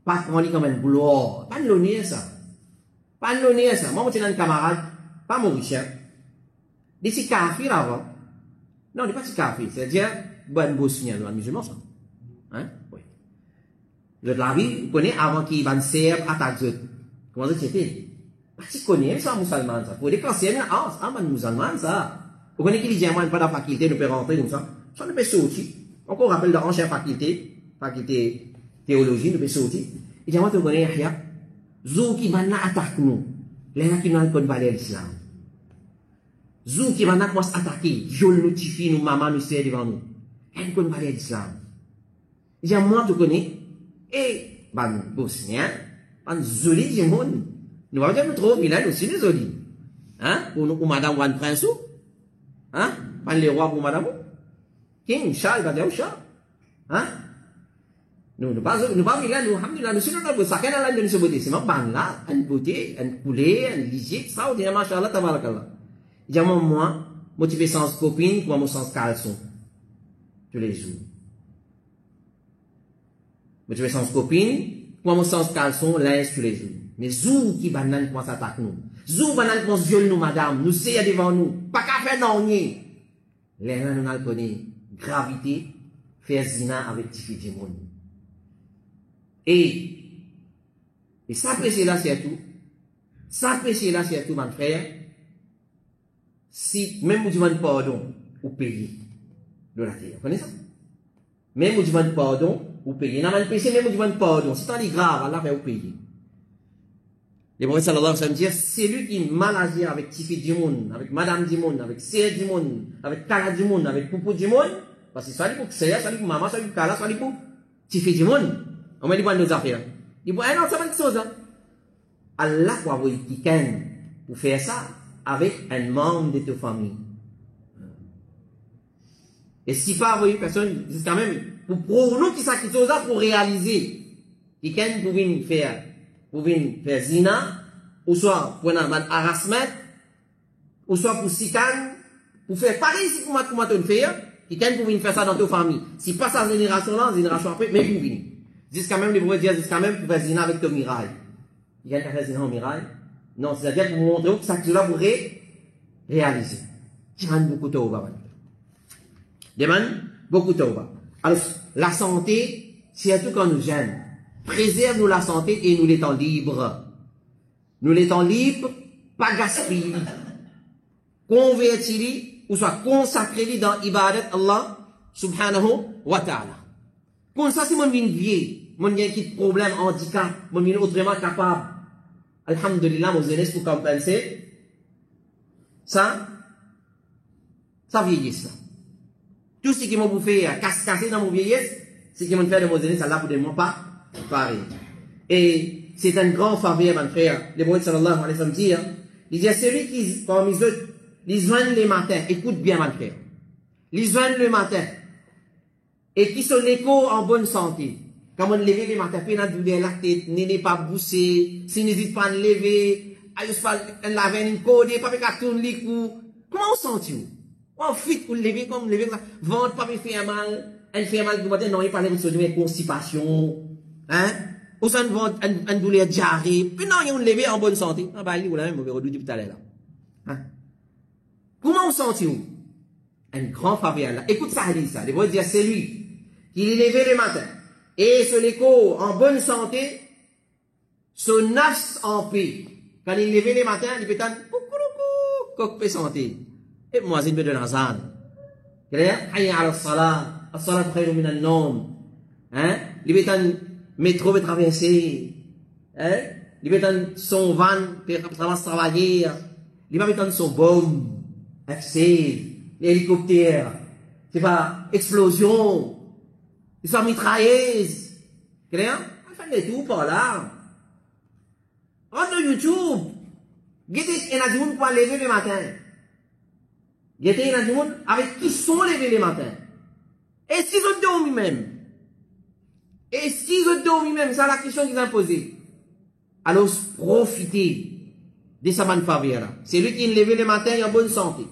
Pas qu'on dit comme un gloire. Pas de l'honneur ça. Pas de l'honneur ça. Moi, je suis un camarade, pas mauricien. Des si kafir avant. Non, n'est pas si kafir. C'est-à-dire, bon bosnien, un musulman ça. Hein? Oui. Le la vie, vous connaissez avant qu'il va serbe attaque zut. Comment ça c'était? Pas si connaît ça, musulman ça. Pour des cancers, un musulman ça. Vous connaissez qu'il dit, moi, pas dans la faculté, ne peut rentrer comme ça. Ça ne peut sortir. Encore rappelle dans l'ancienne faculté théologie, ne peut sortir. Il dit, moi, tu connais, Yahya, Zou qui va attaquer nous. Les gens qui n'ont pas de valeur l'islam. Zou qui va nous attaquer. Je le notifie, nous, maman, nous, c'est devant nous. Il n'y a pas de valeur l'islam. Il dit, moi, tu connais, et, ben, bosnien, ben, zoli, j'ai mon. Nous allons dire, nous trouvons, il a aussi des zolis. Hein? Ou madame Wan Prince, hein? Pas les rois pour madame. King, Charles, va dire Charles. Hein? Nous pas là, nous, alhamdulillah, nous sommes dans le sakin à l'âge de ce beauté. C'est ma ban là, une beauté, une coulée, une lisier, ça, on dit, machallah, tabarakallah. Il y a moi, motivé sans copine, pour mon sens caleçon. Tous les jours. Motivé sans copine, pour mon sens caleçon, linge tous les jours. Mais zou qui banane commence à attaquer nous. Zou banane commence à violer nous, madame. Nous c'est devant nous. Pas qu'à faire non, ni. Les gens nous n'ont pas gravité, faire zina avec Tifi Djimoun. Et ça apprécier là, c'est tout. Ça apprécier là, c'est tout, mon frère. Si, même vous demandez pardon, vous payez de la terre. Vous connaissez ça? Même vous demandez pardon, vous payez. N'a pas de péché, même vous demandez pardon. Si c'est grave, Allah va vous payer. Le prophète sallallahu alayhi wa sallam dit, c'est lui qui mal agi avec Tifi Djimoun, avec Madame Djimoun, avec Seye Djimoun, avec Kala Djimoun, avec Poupou Djimoun. Parce que soit lui pour Seye, soit lui pour Maman, soit lui pour Kala, soit lui pour Tifi Djimoun. On m'a dit, bon, nos affaires. Il dit, bon, non, ça va être chose, hein. Allah, quoi, vous quelqu'un pour faire ça avec un membre de ta famille. Et si pas, vous voyez, personne, c'est quand même, pour nous qui s'acquittent ça pour réaliser, quelqu'un pour venir faire zina, ou soit pour un harassment, ou soit pour sican, pour faire pareil si pour moi te faire, quelqu'un pour venir faire ça dans ta famille. Si pas sa génération là, génération après, mais pour venir. Jusqu'à même, les pourraient dire, jusqu'à même pour faire zina avec ton mirail. Il y a un faire zina en mirail. Non, c'est-à-dire pour montrer que ça que cela pourrait réaliser. Qui demande beaucoup de tauba. Demande beaucoup de tauba. Alors, la santé, surtout quand nous gêne. Préserve-nous la santé et nous l'étend libre. Nous l'étend libre, pas gaspiller. Convertir, ou soit consacrer dans ibadat Allah, subhanahu wa ta'ala. Comme ça, si mon vient vieux, mon vient qui problème, handicap, mon vient autrement capable. Alhamdulillah, mon jeunesse pour compenser. Ça vieillisse là. Tout ce qui m'a bouffé, casser dans mon vieillesse, c'est qui m'a fait de mon jeunesse, Allah pour de moi pas pareil. Et c'est un grand faveur, mon frère. Le prophète sallallahu alayhi wa sallam dit, il dit à celui qui, parmi eux, les joignent le matin, écoute bien, mon frère. Les joignent le matin, et qui sont l'écho en bonne santé. Quand on lève le matin, puis on a douleur la tête, n'est pas boussé, si n'hésite pas à lever, aïe, pas laver une code, pas faire tourner les coups. Comment on sent-tu? On fit pour lever comme lever ça. Ventre pas faire mal, elle fait mal du matin, non, il parle de une constipation, hein? Ou ça une douleur diarrhée, puis non, il a levé en bonne santé. Ah bah, il ou la même, on va redouter tout à l'heure là. Hein? Comment on sent-tu? Un grand faveur là. Écoute ça, dit ça. Les voix dire, c'est lui qui est levé le matin. Et ce l'écho en bonne santé, son nafs en paix. Quand il est levé le matin, il peut entendre, coq santé. Et moi, c'est de l'azan. Clair? Hayya ala salat. As-salat khayrun min an-nawm. Hein? Les bétanes métro va traverser. Hein? Les bétanes son van, ça va travailler. Les bétanes sont bombes, accès, les hélicoptères. C'est pas explosion. Ils sont mitrailleuses. Clair? Enfin, de tout par là. Rentre sur YouTube. Guettez un adjoint pour lever le matin. Guettez un adjoint avec qui sont levés le matin. Et s'ils ont dormi même. Et s'ils ont dormi même, c'est la question qu'ils ont posée. Alors, profitez de sa bonne faveur. C'est lui qui est levé le matin, il est en bonne santé.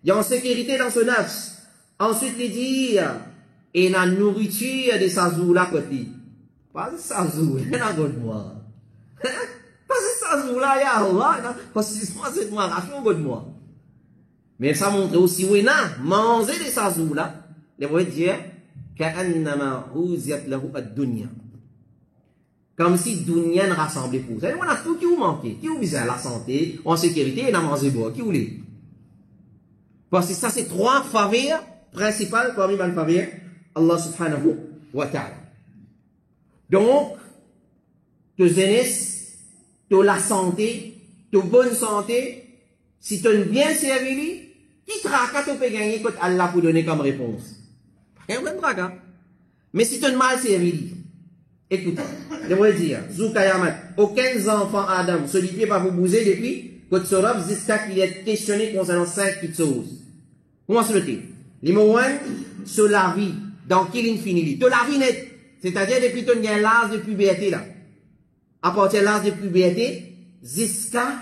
Il est en sécurité dans son nafs. Ensuite, il dit, et la nourriture de sa zou là, côté. Pas de sa zou, il y a un moi. Pas de sa zou là, il y a Allah. Parce que c'est moi, ration de moi. Mais ça montre aussi, oui, non, manger de sa zou là, les voyez dire, comme si dunya ne rassemblait pour vous. On a tout qui vous manquait. Qui vous visait la santé, en sécurité, et la manger boire. Qui vous voulez? Parce que ça, c'est trois faveurs principales parmi les faveurs Allah subhanahu wa ta'ala. Donc, tu jeunesse, tu la santé, tu bonne santé, si tu es bien servi, qui tracas tu peux gagner quand Allah pour donner comme réponse? Mais si tu es mal servi, écoute, je vais dire, Zoukayamat, aucun enfant Adam, celui qui va vous bouger depuis, quand tu seras jusqu'à qu'il est questionné concernant 5 petites choses. Comment se fait-il? Numéro 1, sur la vie, dans qui l'infini, de la vie nette, c'est-à-dire depuis que tu as l'âge de puberté là. À partir de l'âge de puberté, jusqu'à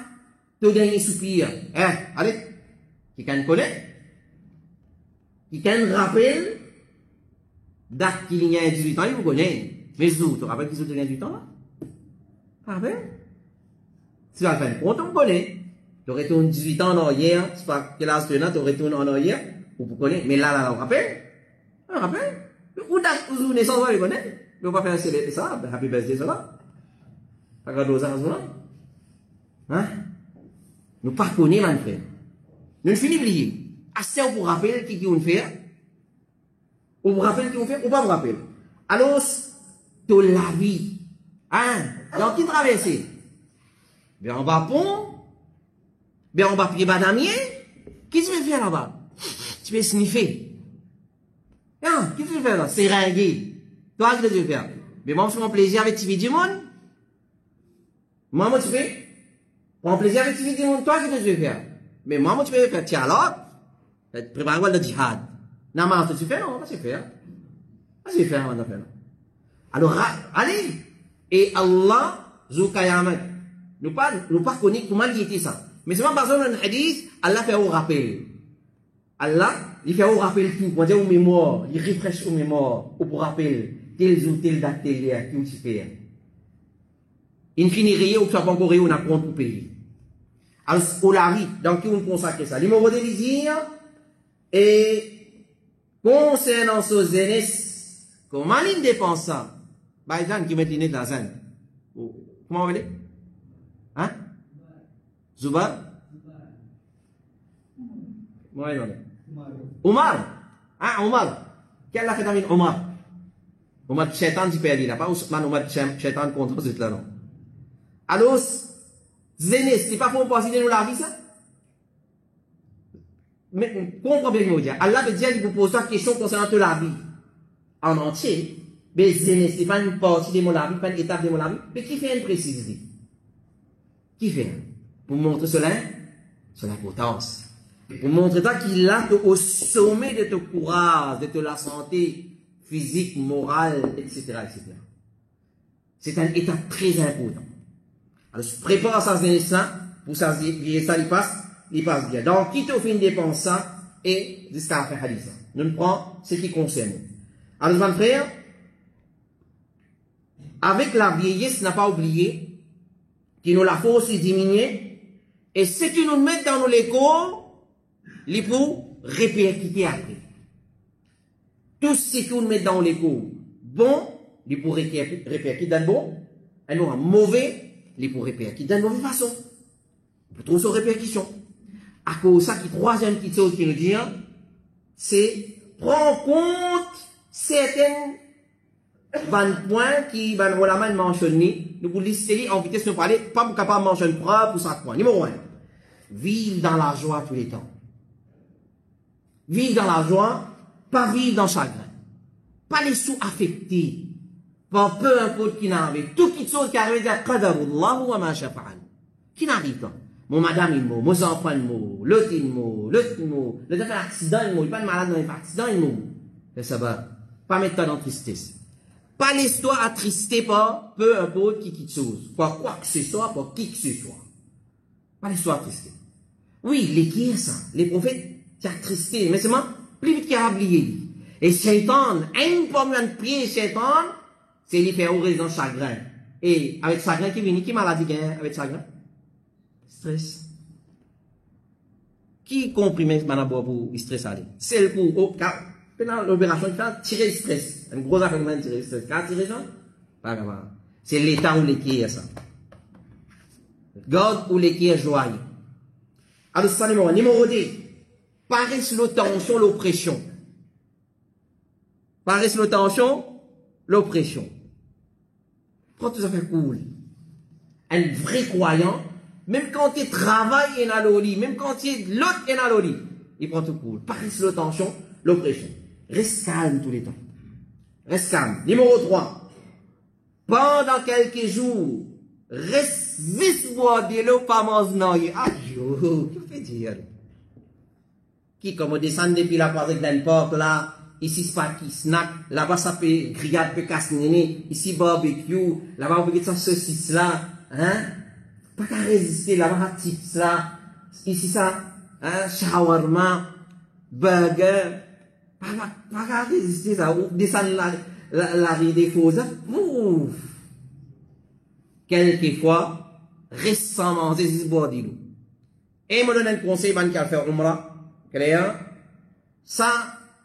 tu gagner soupir. Hein, allez, qui can connaît? Qui can rappelle? Date qu'il y a 18 ans, il vous connaît. Mais vous, tu te rappelles qu'ils ont 18 ans là? Tu te rappelles? Si tu vas faire compte, on connaît. Tu retournes 18 ans en arrière, c'est pas quel âge tu as, tu retournes en arrière, ou vous connaissez. Mais là, on rappelle? On rappelle? Ou date où naissance, on connaît. Mais on va faire un célébrer ça, happy birthday, ça là. Pas grave, ça, là. Hein? Nous pas connaissons, mon frère. Nous ne finissons oublier. Assez pour rappeler qui on fait. Ou vous rappelez qui on fait, ou pas vous rappelez. Alors, de la vie. Hein? Dans qui traverser? Bien, on va pont. Bien, on va pied badamier. Qu'est-ce que tu veux faire là-bas? Tu veux sniffer. Hein? Qu'est-ce que tu veux faire là? C'est ringuer. Toi, qu'est-ce que tu veux faire? Mais moi, je fais mon plaisir avec TV du monde. Moi, tu fais? Mon plaisir avec TV du monde. Toi, qu'est-ce que tu veux faire? Mais moi, tu veux faire? Tiens, alors, prépare-toi le djihad. Non, mais tu fais, non, pas se faire. Pas se faire, on a fait. Alors, allez. Et Allah, Zoukayamat, nous pas connaître comment il était ça. Mais c'est pas parce qu'on a un hadith, Allah fait au rappel. Allah, il fait au rappel tout. On dit au mémoire, il refresh au mémoire, au pour rappel, tel jour, tel date, tel lieu, qui on s'y fait. Il finit rien, ou tu n'as pas encore rien, on a compte pour payer. Alors, au la vie, dans qui on consacre ça. Les mots de désir, et, concernant ce jeunesse, comment il dépense ça? Bah, les gens qui mettent les nez dans la scène. Comment on va dire? Hein? Zubar? Moi, non. Omar? Hein, Omar? Quelle a fait avec Omar? Omar Shaitan, tu peux dire là, pas Omar Shaitan contre ce là, non. Alors, jeunesse, c'est pas pour passer de nous la vie, ça? Mais, comprends bien, nous dire. Allah veut dire, il vous pose la question concernant la vie. En entier. Mais, c'est pas une partie de mon la vie, pas une étape de mon la vie. Mais qui fait une précision? Qui fait? Pour montrer cela? C'est l'importance. Pour montrer qu'il a au sommet de ton courage, de ta santé physique, morale, etc., etc. C'est une étape très importante. Alors, prépare ça, ça, pour ça, il passe bien. Donc, qui te fait une dépense ça, et jusqu'à faire hadith. Nous prenons ce qui concerne. Alors, mon frère, avec la vieillesse, n'a pas oublié, qui nous la force diminuer, et ce qui nous met dans l'écho, il faut répercuter après. Tout ce qui nous met dans l'écho, bon, il faut répercuter dans le bon, et nous, mauvais, il faut répercuter dans la mauvaise façon. Pour trouver sa répercussion. À cause de ça, qui troisième petite chose qui nous dit, c'est prendre compte certaines 20 points qui van vraiment mentionner. Nous vous lister en vitesse de parler, pas capable de mentionner preuve pour ça point. Numéro 1. Vivre dans la joie tous les temps. Vivre dans la joie, pas vivre dans le chagrin. Pas les sous-affectés. Par peu importe qui n'arrive. Toute petite chose qui arrive, c'est qadarullah wa ma shafa'an. Qui n'arrive pas. Mon madame il mot, mon enfant il mot, l'autre il mot, l'autre il mot, le fait accident il mot, il pas de malade dans l'accident il mot. C'est ça va. Pas mettre dans tristesse. Pas l'histoire attristé par peu importe qui chose. Par quoi que ce soit, par qui que ce soit. Pas l'histoire attristé. Oui, les qui est ça? Les prophètes, qui attristé. Mais c'est moi, plus vite qu'il a oublié. Et Shaitan, un moyen de prier Shaitan, c'est lui faire ouvrir dans chagrin. Et avec chagrin qui vient, qui maladie gagne avec chagrin? Stress. Qui comprime madame pour stress aller? Celle pour, pendant l'opération, il fait tirer le stress. Un gros affaire de tirer le stress. Quand tirer ça? Pas grave. C'est l'état où l'équipe est ça. God où l'équipe est joyeux. Alors, ça, numéro 2. Paresse la tension, l'oppression. Paresse la tension, l'oppression. Quand tout ça fait cool. Un vrai croyant, même quand il travaille en aloli, même quand il l'autre en aloli, il prend tout cool. Paresse la tension, l'oppression. Reste calme tous les temps. Reste calme. Numéro 3. Pendant quelques jours, reste vite boire de l'eau, pas manger. Ah, yo, que fait dire? Qui, comme on descend depuis la porte de l'importe là, ici c'est pas qui snack, là-bas ça peut grillade, peut casse-néné, ici barbecue, là-bas on peut mettre ça saucisse là, hein? Pas qu'à résister, là-bas chips là, ici ça, hein? Shawarma, burger, pas qu'à résister ça, ou descendre la rue des faux, ouf! Quelquefois, reste sans manger, c'est boire de l'eau. Et me donne un conseil, ban qui a fait umrah, clair? Ça,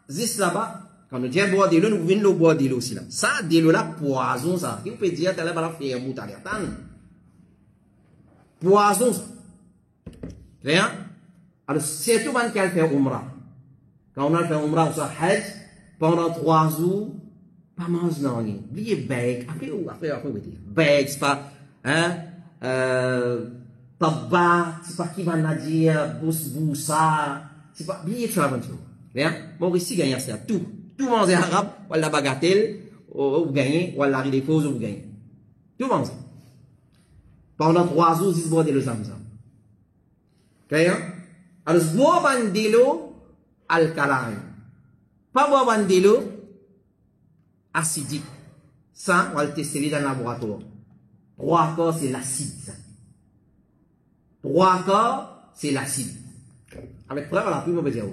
juste là-bas, quand nous disons boire de l'eau, nous venons boire de l'eau aussi là. Ça, de l'eau là, poison ça. Qui peut dire, t'as là, faire un bout à l'air. Poison ça. Clair? Alors, c'est tout ban qui a fait umrah. Quand on a fait umrah, on s'est hajj, pendant 3 jours, pas manger non rien. Oubliez bag. Après, oui, bag, c'est pas, hein, tabac, c'est pas qui va dire, boussa, c'est pas, oubliez tout avant tout. Bien? Bon, ici, gagnez ça. Tout manger arabe, ou la bagatelle, ou gagnez, ou la riz des pauses, ou vous gagnez. Tout manger. Pendant 3 jours, ils se boivent de l'eau zamzam. Clair? Alors, se boivent de l'eau alcaline. Pas boivent de l'eau acidique. Ça, on va le tester dans le laboratoire. 3 quarts, c'est l'acide. 3 quarts, c'est l'acide. Avec preuve, la preuve, on peut dire.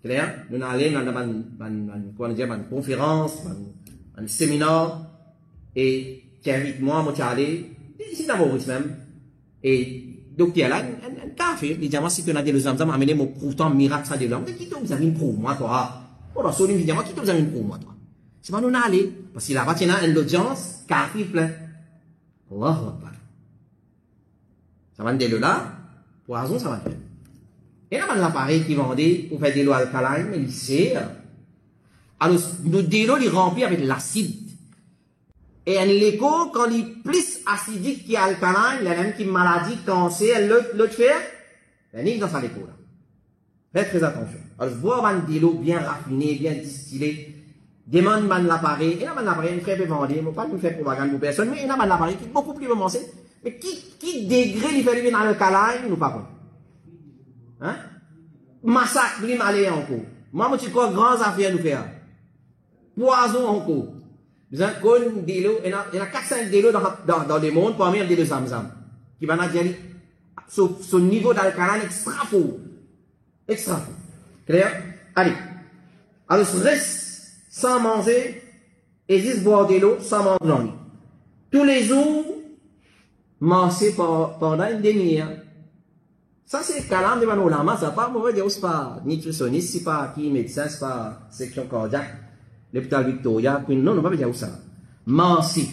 Clair? Nous allons dans une conférence, un séminaire, et qui invite moi, je suis allé, ici d'abord même, et donc il y a là un café, il dit moi si tu as des zamzam, amenez mon pourtant miracle ça de l'homme, qui vous avez une pour moi, toi? Voilà, sur une vidéo, qui vous avez une pour moi, toi? C'est pas nous aller, parce qu'il là-bas, il y a une audience, café plein. Allahu Akbar. Ça va de là, poison, ça va faire. Et là, on a l'appareil qui vendait pour faire de l'eau alcaline, mais il sert. Alors, nous de l'eau, il remplit avec l'acide. Et un l'écho, quand il est plus acidique qu'alcaline, il y a même qui maladie, cancer, l'autre fait, il y a dans sa l'écho là. Faites très attention. Alors, boire de l'eau bien raffinée, bien distillée, demande l'appareil, et là, l'appareil, il fait vendre, il ne faut pas nous faire propagande pour personne, mais il y a l'appareil qui est beaucoup plus avancé, mais qui degré il fait vivre dans l'alcaline, nous pas bon. Hein? Massacre, il aller encore. Moi, je suis quoi, grandes affaires nous faire. Poison encore. Nous avons des lots, il y a 4-5 délos dans le monde, parmi les deux zamzam. Qui va nous dire, son niveau d'alcaline extra fort. Extra fort. Clair? Allez. Alors, reste sans manger, et juste boire de l'eau sans manger. Tous les jours, manger pendant une demi-heure. Ça, c'est calme devant nos lamas, ça pas mauvais dire, c'est pas nutritionniste, c'est pas qui médecin, c'est pas section cardiaque, l'hôpital Victoria, non, on va pas dire ça. Manger.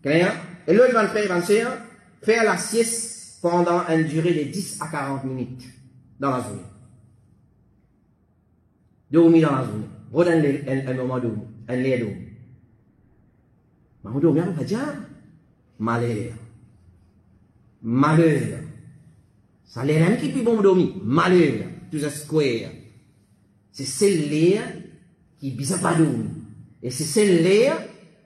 Clair? Et là, il va faire la sieste pendant une durée de 10 à 40 minutes. dans la journée. Dormir dans la journée. Redonne un moment de dormir. Un lait de dormir. Mais on dormit, on va dire, malheur. Malheur. Ça l'est même qui est plus bon de dormir. Malheur. Tout ça square. C'est celle-là qui ne bisa pas dormir. Et c'est celle-là,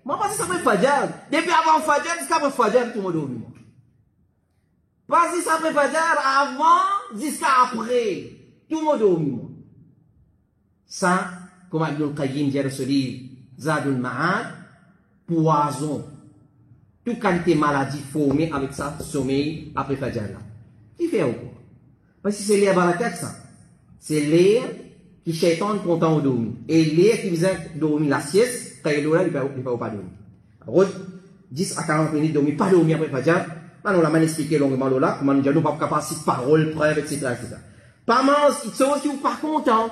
moi, parce que ça fait Fadjar. Depuis avant Fadjar, jusqu'à après Fadjar, tout le monde dormit. Parce que ça fait Fadjar avant, jusqu'à après, tout le monde dormit. Ça, comme Ibn al-Qayyim dit dans ce livre, Zadul Ma'ad, poison. Toute qualité maladie formée avec ça, sommeil, après Fadjar là. Qui fait ou quoi? Parce que c'est l'air barakat ça. C'est l'air qui shaitan content au dormir. Et l'air qui vient dormir la sieste, quand il est là, il ne peut pas dormir. Alors, 10 à 40 minutes dormir, pas dormir après Fadjar. Maintenant, on l'a mal expliqué longuement là, comment nous n'avons pas capacité de parole, preuve, etc. Pas mal, il chose qui n'est pas content.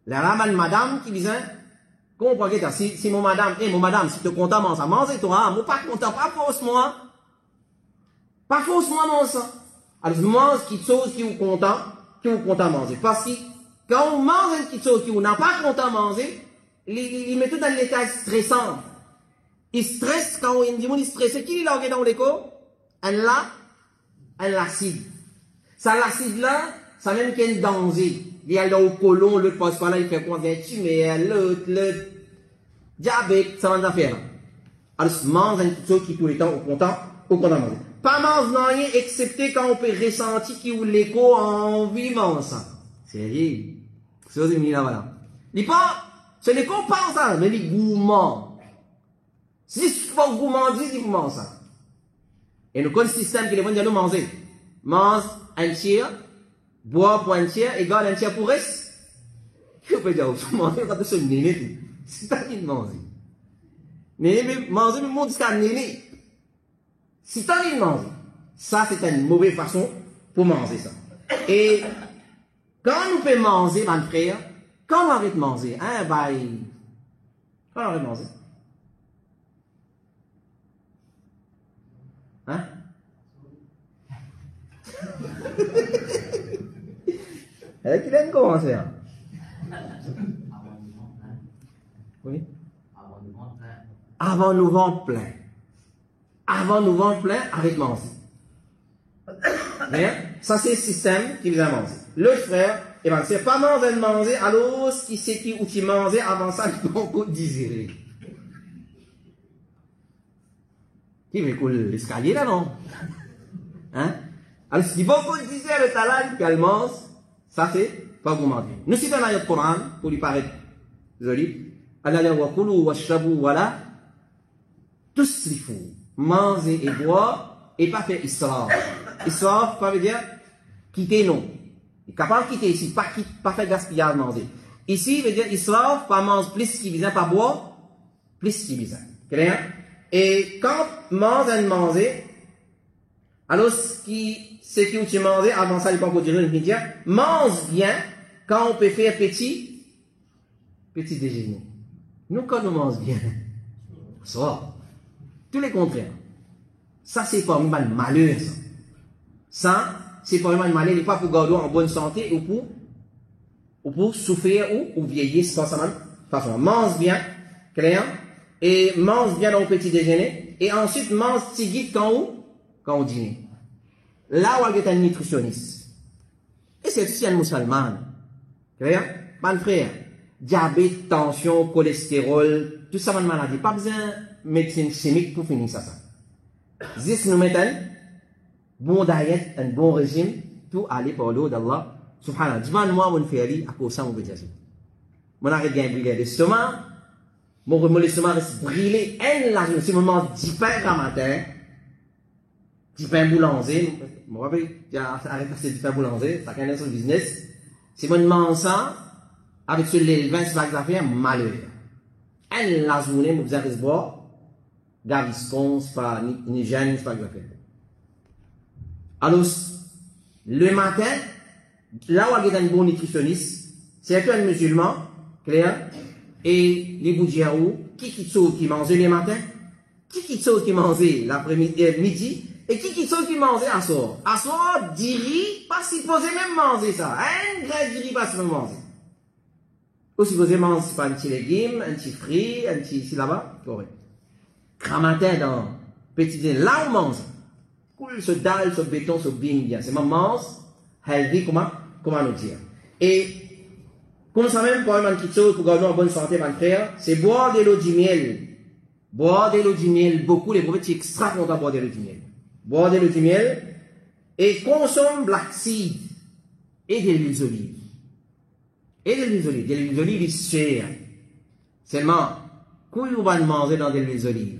La madame qui disait, comprends que si mon madame, si tu es content, mange toi, moi pas content, pas forcément. Pas forcément, non, ça. Alors, mange quelque chose qui est content manger. Parce que, quand on mange quelque chose qui n'est pas content manger, il met tout dans l'état stressant. Il stresse quand on dit, il stresse. Qui est là, dans l'écho? Un l'acide. Ça, l'acide là, ça même qu'il y a un danger. Il y a là au colon, l'autre passe par là, il fait quoi? Mais l'autre, diabète, ça va faire. Alors, mange quelque chose qui tout le temps au content manger. Pas manger rien, excepté quand on peut ressentir qu'il y a l'écho envie de manger ça. Sérieux? C'est ce que je là, voilà. Il pas, c'est l'écho pas ça, mais les gourmands. Si il faut gourmander, il faut manger ça. Et nous connaissons le système qui est bon de nous manger. Mange un tiers, bois pour un tiers, égale un tiers pour reste. Je peux dire, vous mangez quand vous êtes néné. C'est pas qu'il mange. Néné, manger, mais mon disque à néné. Si tu as envie de manger, ça c'est une mauvaise façon pour manger ça. Et quand nous pouvons manger, mon frère, quand on arrête de manger, hein, bah, quand on arrête de manger, hein? Elle qui vient de commencer. Hein? Oui? Avant nous ventre plein. Avant nous ventre plein, avec manger. Bien? Ça, c'est le système qui vient manger. L'autre frère, eh ben, c'est pas manger, alors, qui c'est qui ou qui mangeait avant ça, il peut encore désirer. Qui veut couler l'escalier là, non? Hein? Alors, ce qui va encore désirer le talent, puis elle mange, ça c'est pas vous manger. Nous citons l'ayat du Coran, pour lui paraître joli. Allah wa kulu wa shrabu wala tusrifu. Manger et boire, et pas faire israf. Israf, ça veut dire quitter non. Il est capable de quitter ici, pas faire gaspillage manger. Ici, il veut dire israf, pas manger plus qu'il vient, pas boire, plus qu'il vient. Clair? Et quand manger, alors ce qui tu manges, avant ça, il peut encore dire, mange bien quand on peut faire petit déjeuner. Nous, quand nous mangeons bien, ça, tous les contraires. Ça, c'est pas un malheur, ça. Ça, c'est pas un malheur, il n'est pas pour garder en bonne santé ou pour souffrir ou vieillir, c'est pas ça, même. Façon, mange bien, clair, et mange bien au petit déjeuner, et ensuite mange tigit quand on dîne. Là où il y a un nutritionniste. Et c'est aussi un musulman. Clair? Mon frère, diabète, tension, cholestérol, tout ça, maladie. Pas besoin de médecine chimique pour finir ça. Juste nous mettons un bon diet, un bon régime, tout aller par l'eau d'Allah. Subhanallah. Dis-moi, mon frère, à cause de ça, mon petit Jésus. Mon arrête bien brûler l'estomac. Mon estomac reste brûlé. Si je mange 10 pains par matin, 10 pains boulanger, je me rappelle, j'ai arrêté de faire 10 pains boulanger, ça connaît son business. Si je mange ça, avec ce lait, 20 c'est pas faire malheur. La journée, je vous arrête de boire, gaviscon, c'est pas, ni gêne, c'est pas grave. Alors, le matin, là où il y a un bon nutritionniste, c'est un musulman, clair, et les bougiaou, qui mange le matin, qui mange l'après-midi, midi, Et qui sont qui mange à soi? À soi, diri, pas supposé même manger ça. Un grain diri, pas supposé manger. Ou supposé manger pas un petit légume, un petit fruit, un petit, ici là-bas, correct. Gramatin dans petit déjeuner, là on mange. Cool, ce dalle, ce béton, ce bing, bien. C'est ma mange, healthy, comment nous dire. Et, comme ça même, pour un petit chose, pour garder en bonne santé, mon frère, c'est boire de l'eau du miel. Boire de l'eau du miel, beaucoup, les prophètes, c'est extra content de boire de l'eau du miel. Boire de l'eau du miel, et consomme black seed, et de l'huile d'olive. Et de l'huile d'olive. De l'huile d'olive, il se cher. Seulement, quand vous va manger dans de l'huile d'olive,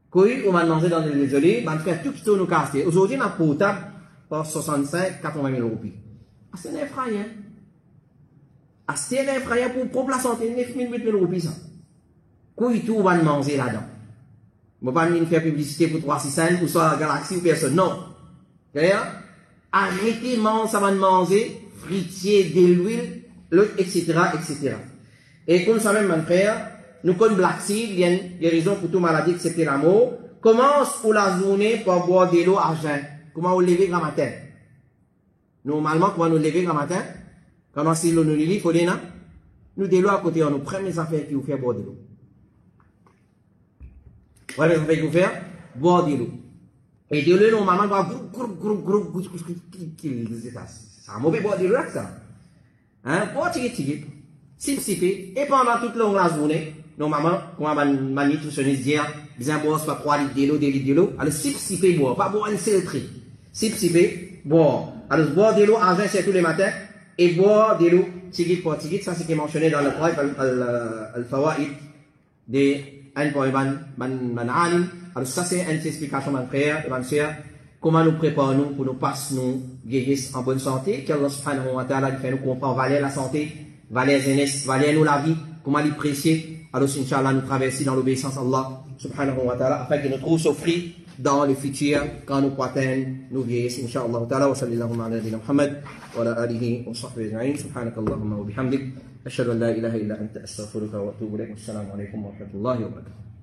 quand vous va manger dans de l'huile d'olive, on va faire tout ce que nous casse. Aujourd'hui, on a potable pour 65, 80 000 roupies. C'est un effrayant. C'est un effrayant pour la santé, 9 000, 8 000 roupies, ça. Quand vous va manger là-dedans. Je ne vais pas faire publicité pour 365 ou soit Galaxy ou personne. Non. Arrêtez de manger, ça va manger, fritier, de l'huile, etc., etc. Et comme ça même, mon frère, nous connaissons Black Seed, il y a des raisons pour toute maladie, excepté l'amour. Commence pour la journée pour boire de l'eau à jeun. Comment vous levez le matin? Normalement, comment nous lever le matin? Quand on s'est l'eau, nous lit, il faut dire, nous de l'eau à côté, on nous prend les affaires qui vous font boire de l'eau. Voilà, les affaires qui vous font boire de l'eau. Et de l'eau, normalement, on va c'est un mauvais boire de l'eau, ça. Hein? Boire, tigre. Siper, et pendant toute la journée, normalement, quand ma nutritionniste dit, bien boire soit 3 litres d'eau, 2 litres de l'eau, alors siper, boire, pas boire une seule tri. Siper, boire. Alors, boire de l'eau en juin, c'est tous les matins, et boire de l'eau, tigit pour tigit, ça c'est qui est mentionné dans le Coran, al-Fawaid, de Ain pour Ibn Alim. Alors, ça c'est une explication, mon frère et ma soeur, comment nous préparons pour nous passer, nous guérissons en bonne santé, qu'Allah subhanahu wa ta'ala fait nous comprendre, valer la santé, valer jeunesse, valer nous la vie, comment les précier. Alors, Inch'Allah, nous traverser dans l'obéissance à Allah, subhanahu wa ta'ala, afin que nous trouvions souffrir dans le futur, quand nous atteindre, nous vieillissons, Inch'Allah ta'ala, wa sallallahu ala nabina Muhammad, wa ala alihi wa sahbihi ajma'in, subhanakallahumma wa bihamdik, ashhadu an la ilaha illa anta astaghfiruka wa atubu ilayk, assalamu alaykum wa rahmatullahi wa barakatuh.